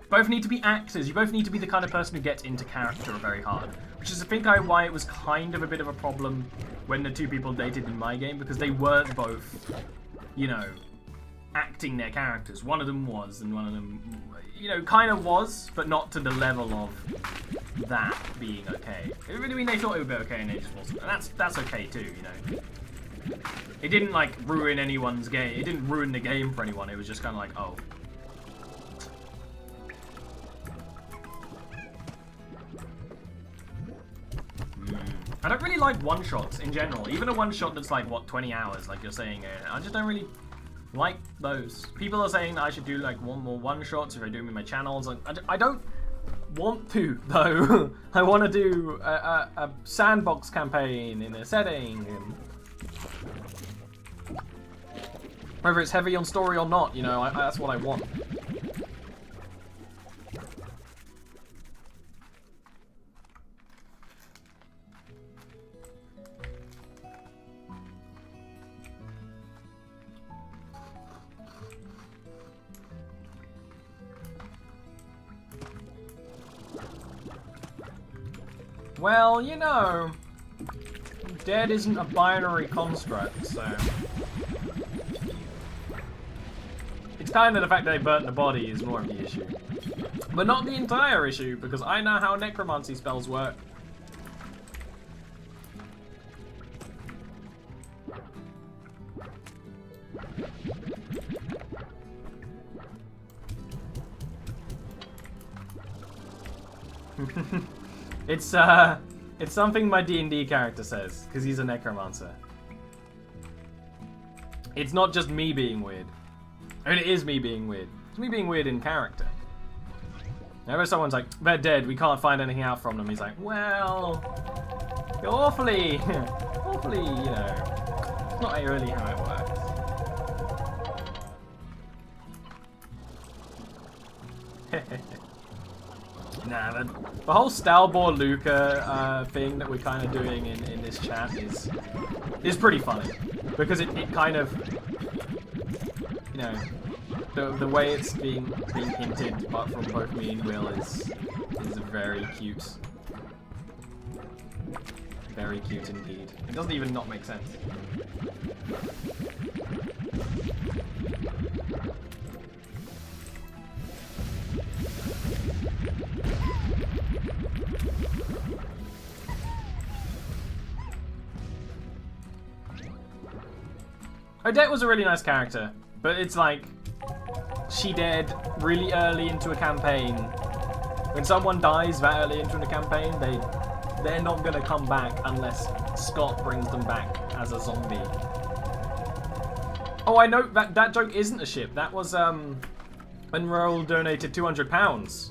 Both need to be actors. You both need to be the kind of person who gets into character very hard. Which is, I think, why it was kind of a bit of a problem when the two people dated in my game, because they weren't both, you know, acting their characters. One of them was, and one of them, you know, kind of was, but not to the level of that being okay. I mean, they thought it would be okay, and it just wasn't. And that's okay too, you know. It didn't, like, ruin anyone's game. It didn't ruin the game for anyone. It was just kind of like, oh. I don't really like one-shots in general. Even a one-shot that's like, what, 20 hours, like you're saying. I just don't really like those. People are saying that I should do like more one-shots if I do them in my channels. I don't want to, though. I want to do a sandbox campaign in a setting. And whether it's heavy on story or not, you know, that's what I want. Well, you know, dead isn't a binary construct, so... It's kind of the fact that they burnt the body is more of the issue. But not the entire issue, because I know how necromancy spells work. It's something my D&D character says, because he's a necromancer. It's not just me being weird. I mean, it is me being weird. It's me being weird in character. Whenever someone's like, they're dead, we can't find anything out from them, he's like, well, you're awfully, you know, it's not really how it works. Nah, the whole Stalbor Luca thing that we're kind of doing in this chat is pretty funny, because it kind of, you know, the way it's being hinted, but from both me and Will is very cute. Very cute indeed. It doesn't even not make sense. Odette was a really nice character, but it's like, she died really early into a campaign. When someone dies that early into a campaign, they're not gonna come back unless Scott brings them back as a zombie. Oh, I know that joke isn't a ship. That was when Roel donated £200.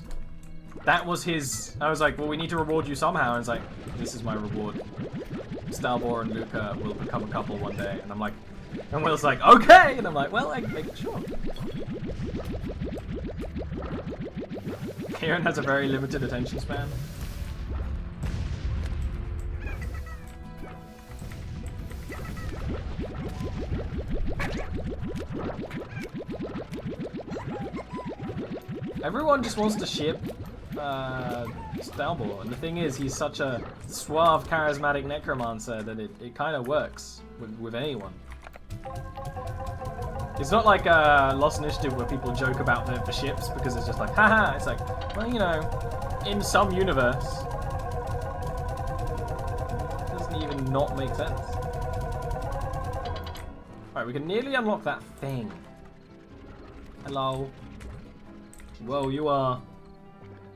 That was his. I was like, well, we need to reward you somehow. And it's like, this is my reward. Stalbor and Luca will become a couple one day. And I'm like, and Will's like, okay! And I'm like, well, sure. Kieran has a very limited attention span. Everyone just wants to ship Stalbor, and the thing is, he's such a suave, charismatic necromancer that it kind of works with anyone. It's not like Lost Initiative where people joke about the ships because it's just like, haha, it's like, well, you know, in some universe, it doesn't even not make sense. Alright, we can nearly unlock that thing. Hello. Whoa, you're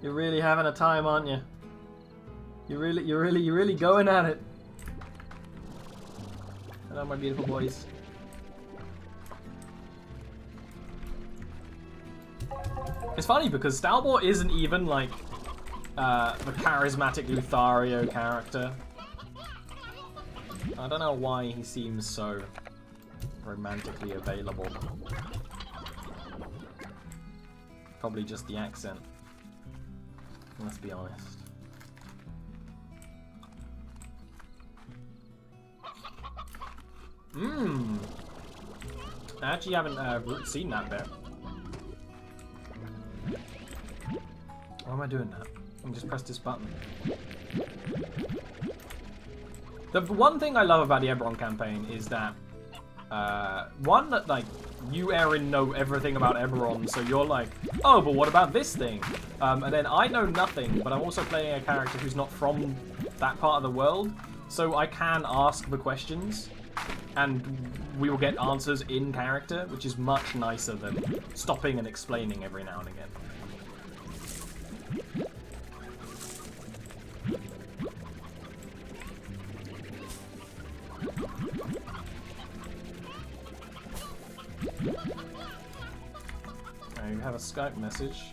really having a time, aren't you? You're really going at it. Hello, my beautiful boys. It's funny because Stalbor isn't even like the charismatic Lothario character. I don't know why he seems so romantically available. Probably just the accent. Let's be honest. Mmm. I actually haven't seen that bit. Why am I doing that? I just press this button. The one thing I love about the Eberron campaign is that, one, that like, you, Erin, know everything about Eberron, so you're like, oh, but what about this thing? And then I know nothing, but I'm also playing a character who's not from that part of the world, so I can ask the questions, and we will get answers in character, which is much nicer than stopping and explaining every now and again. You have a Skype message.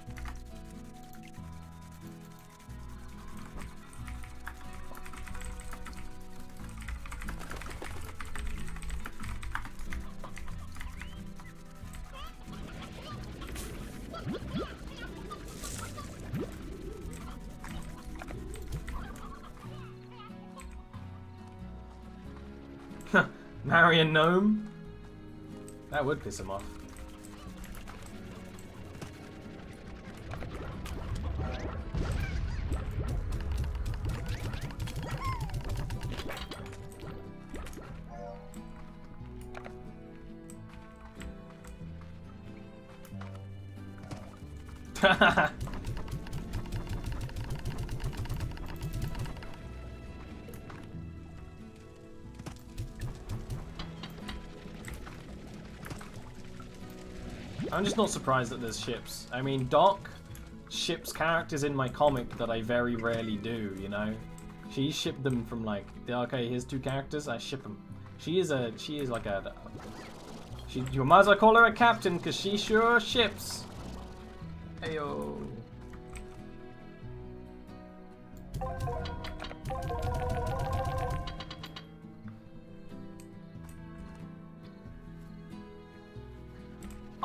Marry a gnome? That would piss him off. I'm just not surprised that there's ships. I mean, Doc ships characters in my comic that I very rarely do, you know? She shipped them from like, okay, here's 2 characters, I ship them. She is like a... you might as well call her a captain, because she sure ships. Ayo.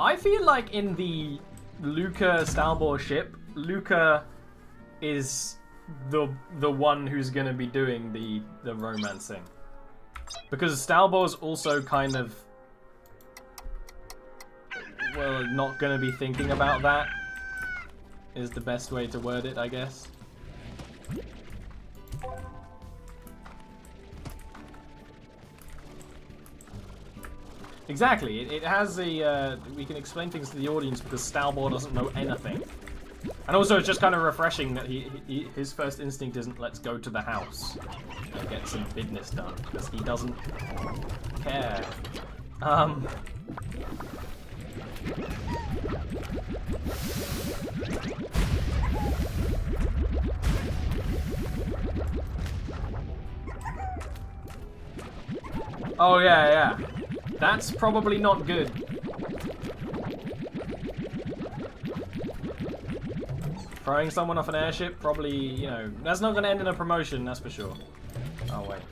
I feel like in the Luca Stalbor ship, Luca is the one who's gonna be doing the romancing. Because Stalbor's also kind of, well, not gonna be thinking about that, is the best way to word it, I guess. Exactly, it has a, we can explain things to the audience because Stalbor doesn't know anything. And also it's just kind of refreshing that his first instinct isn't let's go to the house and get some business done, because he doesn't care. Oh yeah. That's probably not good. Throwing someone off an airship, probably, you know, that's not going to end in a promotion, that's for sure. Oh, wait.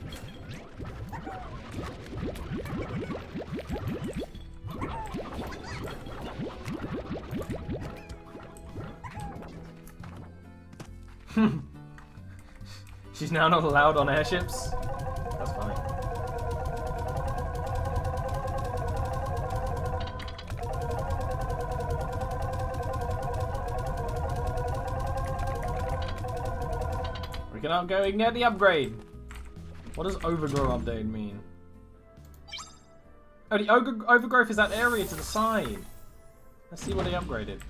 She's now not allowed on airships? That's funny. We can go and get the upgrade. What does overgrow update mean? Oh, the overgrowth is that area to the side. Let's see what they upgraded.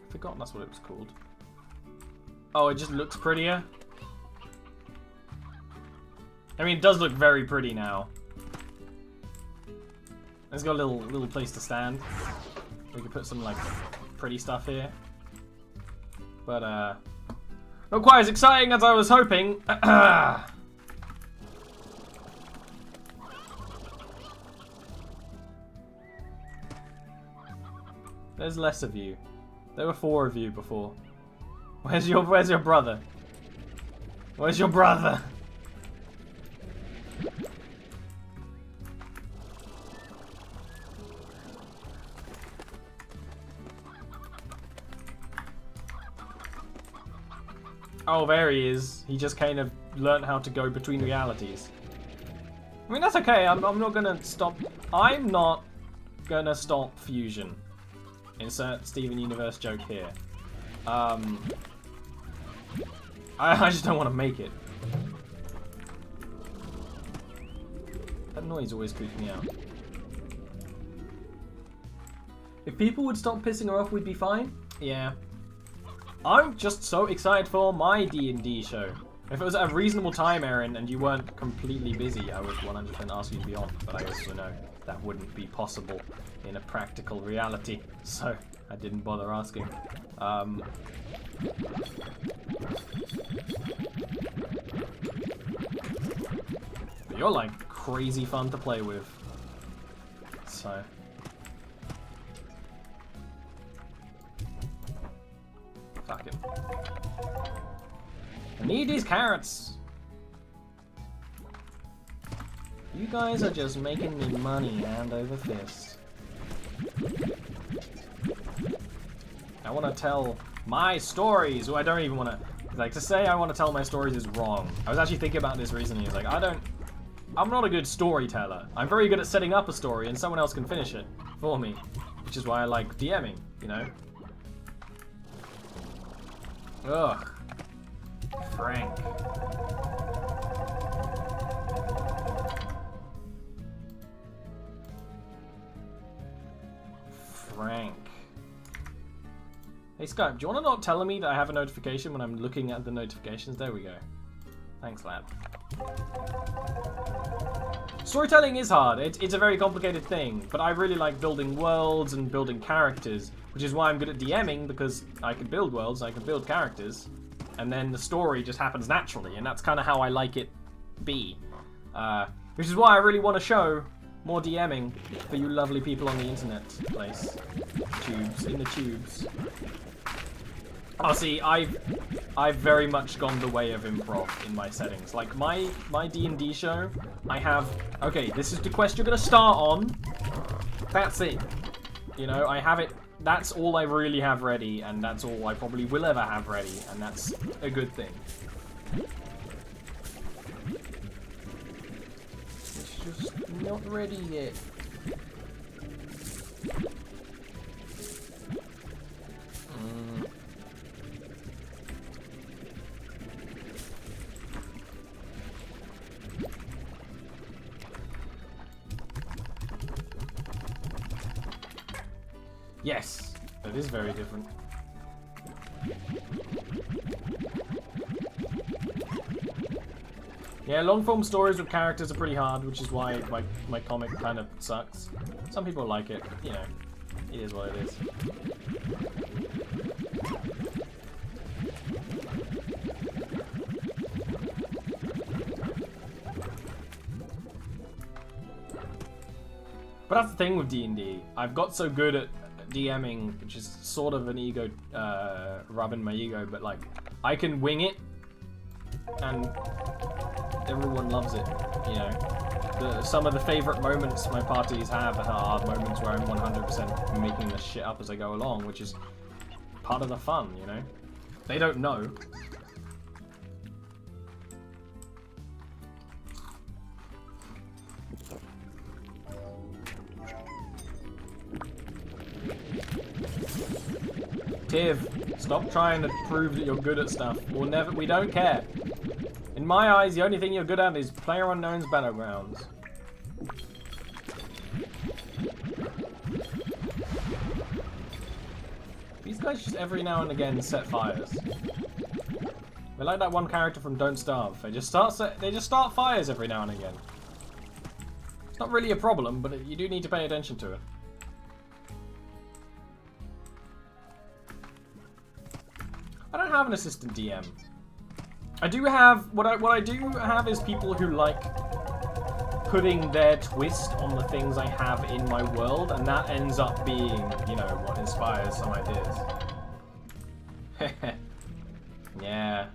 I've forgotten that's what it was called. Oh, it just looks prettier. I mean, it does look very pretty now. It's got a little place to stand. We could put some, like, pretty stuff here. But, not quite as exciting as I was hoping. There's less of you. There were 4 of you before. Where's your brother? Where's your brother? Oh, there he is. He just kind of learned how to go between realities. I mean, that's okay. I'm not gonna stop. I'm not gonna stop fusion. Insert Steven Universe joke here. I just don't want to make it. That noise always creeps me out. If people would stop pissing her off, we'd be fine? Yeah. I'm just so excited for my D&D show. If it was at a reasonable time, Erin, and you weren't completely busy, I would 100% ask you to be on. But I also know that wouldn't be possible in a practical reality, so I didn't bother asking. But you're like crazy fun to play with, so. Fuck it. I need these carrots. You guys are just making me money hand over fist. I want to tell my stories. Well, I don't even want to. Like, to say I want to tell my stories is wrong. I was actually thinking about this recently. It's like, I'm not a good storyteller. I'm very good at setting up a story and someone else can finish it for me. Which is why I like DMing, you know? Ugh. Frank. Frank. Hey Skype, do you want to not tell me that I have a notification when I'm looking at the notifications? There we go. Thanks, lad. Storytelling is hard. It's a very complicated thing, but I really like building worlds and building characters, which is why I'm good at DMing, because I can build worlds, I can build characters, and then the story just happens naturally, and that's kind of how I like it be. Which is why I really want to show more DMing for you lovely people on the internet place. Tubes, in the tubes. Oh, see, I've very much gone the way of improv in my settings. Like, my D&D show, I have... Okay, this is the quest you're going to start on. That's it. You know, I have it... That's all I really have ready, and that's all I probably will ever have ready, and that's a good thing. It's just not ready yet. Yes, that is very different. Yeah, long-form stories with characters are pretty hard, which is why my comic kind of sucks. Some people like it, you know, it is what it is. But that's the thing with D&D. I've got so good at DMing, which is sort of an ego, rubbing my ego, but like, I can wing it, and everyone loves it, you know. Some of the favourite moments my parties have are moments where I'm 100% making this shit up as I go along, which is part of the fun, you know. They don't know. Tiv, stop trying to prove that you're good at stuff. We don't care. In my eyes, the only thing you're good at is PlayerUnknown's Battlegrounds. These guys just every now and again set fires. They're like that one character from Don't Starve. They just start fires every now and again. It's not really a problem, but you do need to pay attention to it. I don't have an assistant DM. I do have what I do have is people who like putting their twist on the things I have in my world, and that ends up being, you know, what inspires some ideas. Yeah.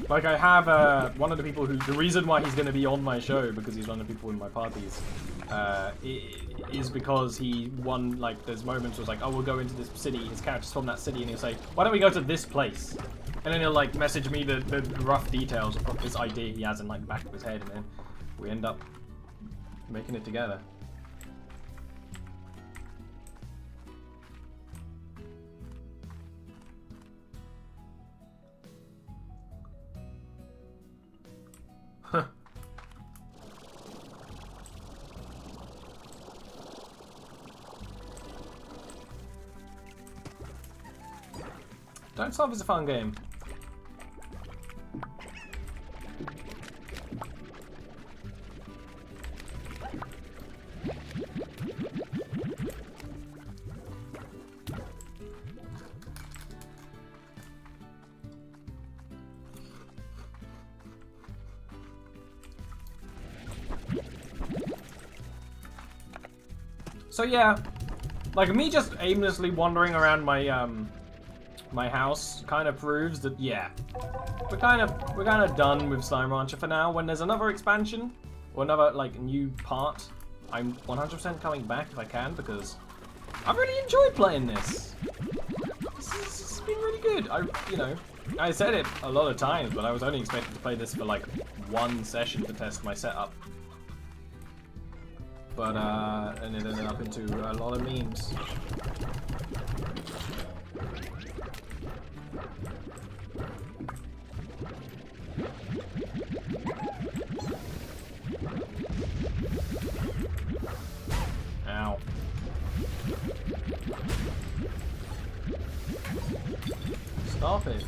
Like, I have one of the people who... The reason why he's going to be on my show, because he's one of the people in my parties, is because he won, like, there's moments where it's like, oh, we'll go into this city, his character's from that city, and he'll say, why don't we go to this place? And then he'll, like, message me the rough details of this idea he has in, like, the back of his head, and then we end up making it together. Huh. Don't Starve is a fun game. So yeah, like me just aimlessly wandering around my my house kind of proves that yeah, we're kind of done with Slime Rancher for now. When there's another expansion or another like new part, I'm 100% coming back if I can because I've really enjoyed playing this. This has been really good. I said it a lot of times, but I was only expecting to play this for like one session to test my setup. But, and it ended up into a lot of memes. Ow. Stop it.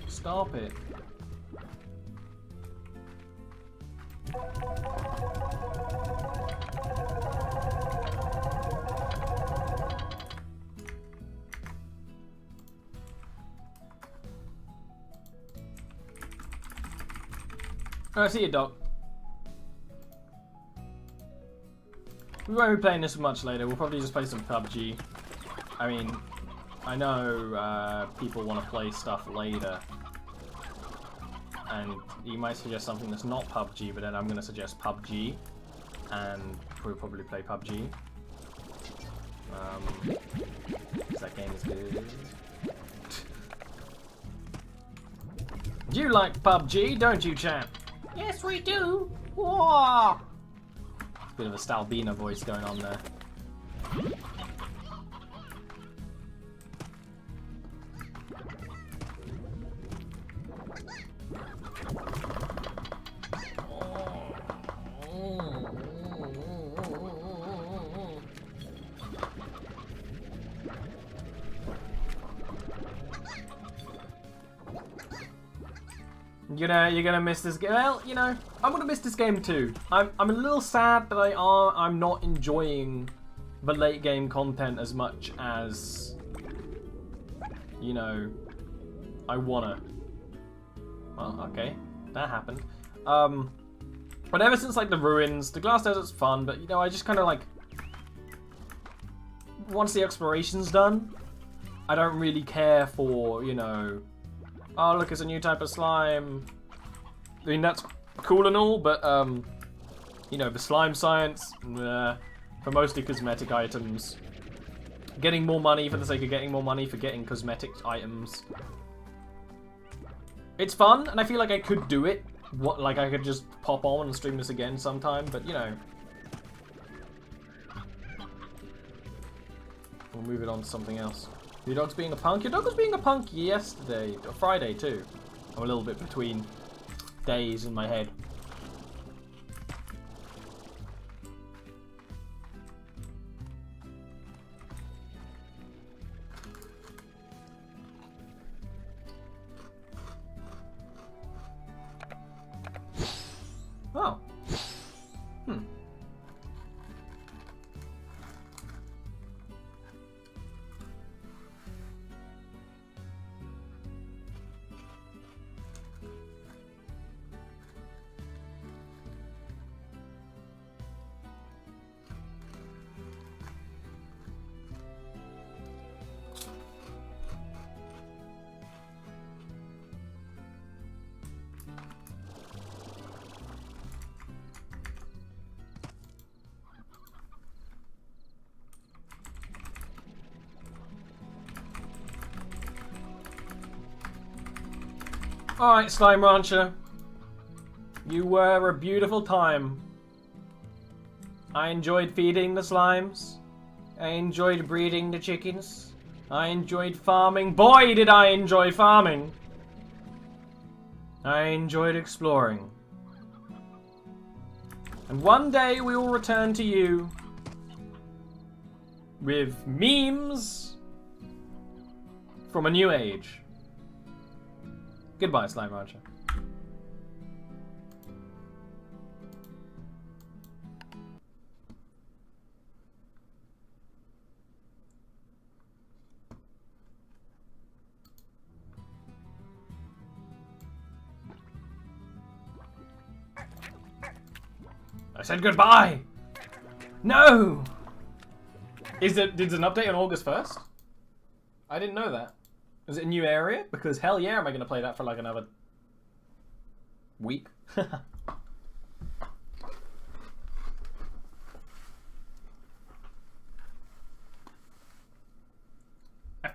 Stop it. I see you, Doc. We won't be playing this much later. We'll probably just play some PUBG. I mean, I know people want to play stuff later. And you might suggest something that's not PUBG, but then I'm going to suggest PUBG. And we'll probably play PUBG. Because that game is good. You like PUBG, don't you, champ? Yes, we do. Whoa! Bit of a Stalbina voice going on there. You're gonna miss this game. Well, you know, I'm gonna miss this game too. I'm a little sad that I'm not enjoying the late game content as much as, you know, I wanna. Well, okay, that happened. But ever since like the ruins, the Glass Desert's fun, but you know, I just kind of like once the exploration's done, I don't really care for, you know. Oh, look, it's a new type of slime. I mean, that's cool and all, but, you know, the slime science, for mostly cosmetic items. Getting more money for the sake of getting more money for getting cosmetic items. It's fun, and I feel like I could do it. Like, I could just pop on and stream this again sometime, but, you know. We'll move it on to something else. Your dog's being a punk? Your dog was being a punk yesterday, or Friday too. I'm a little bit between days in my head. Oh. Alright, Slime Rancher. You were a beautiful time. I enjoyed feeding the slimes. I enjoyed breeding the chickens. I enjoyed farming. Boy, did I enjoy farming! I enjoyed exploring. And one day we will return to you with memes from a new age. Goodbye, Slime Rancher. I said goodbye! No! Is it, did an update on August 1st? I didn't know that. Is it a new area? Because hell yeah, am I going to play that for like another week? I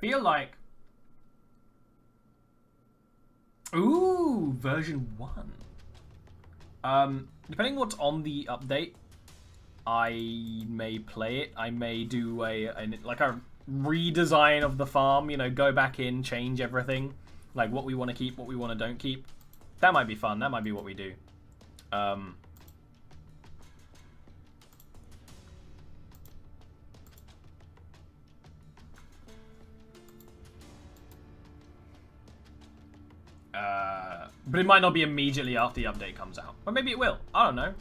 feel like... Ooh, version 1. Depending what's on the update, I may play it. I may do a redesign of the farm, you know, go back in, change everything. Like what we want to keep, what we want to don't keep. That might be fun. That might be what we do. But it might not be immediately after the update comes out. Or maybe it will. I don't know.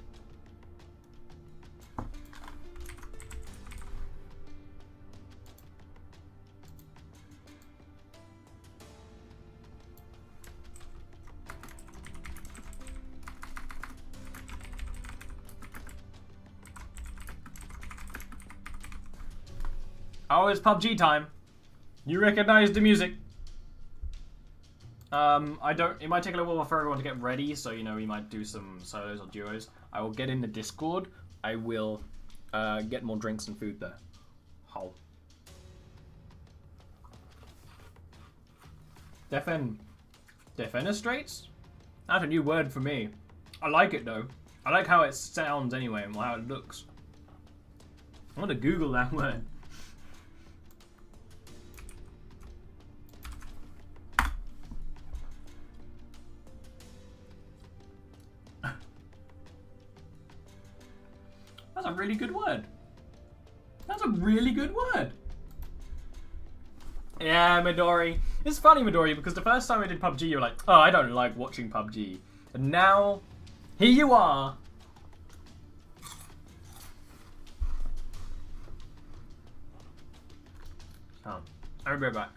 Oh, it's PUBG time. You recognize the music. it might take a little while for everyone to get ready, so, you know, we might do some solos or duos. I will get in the Discord. I will, get more drinks and food there. How? Defenestrates? That's a new word for me. I like it, though. I like how it sounds anyway, and how it looks. I want to Google that word. That's a really good word. That's a really good word. Yeah, Midori. It's funny, Midori, because the first time we did PUBG, you were like, oh, I don't like watching PUBG. And now, here you are. Oh, I'll be right back.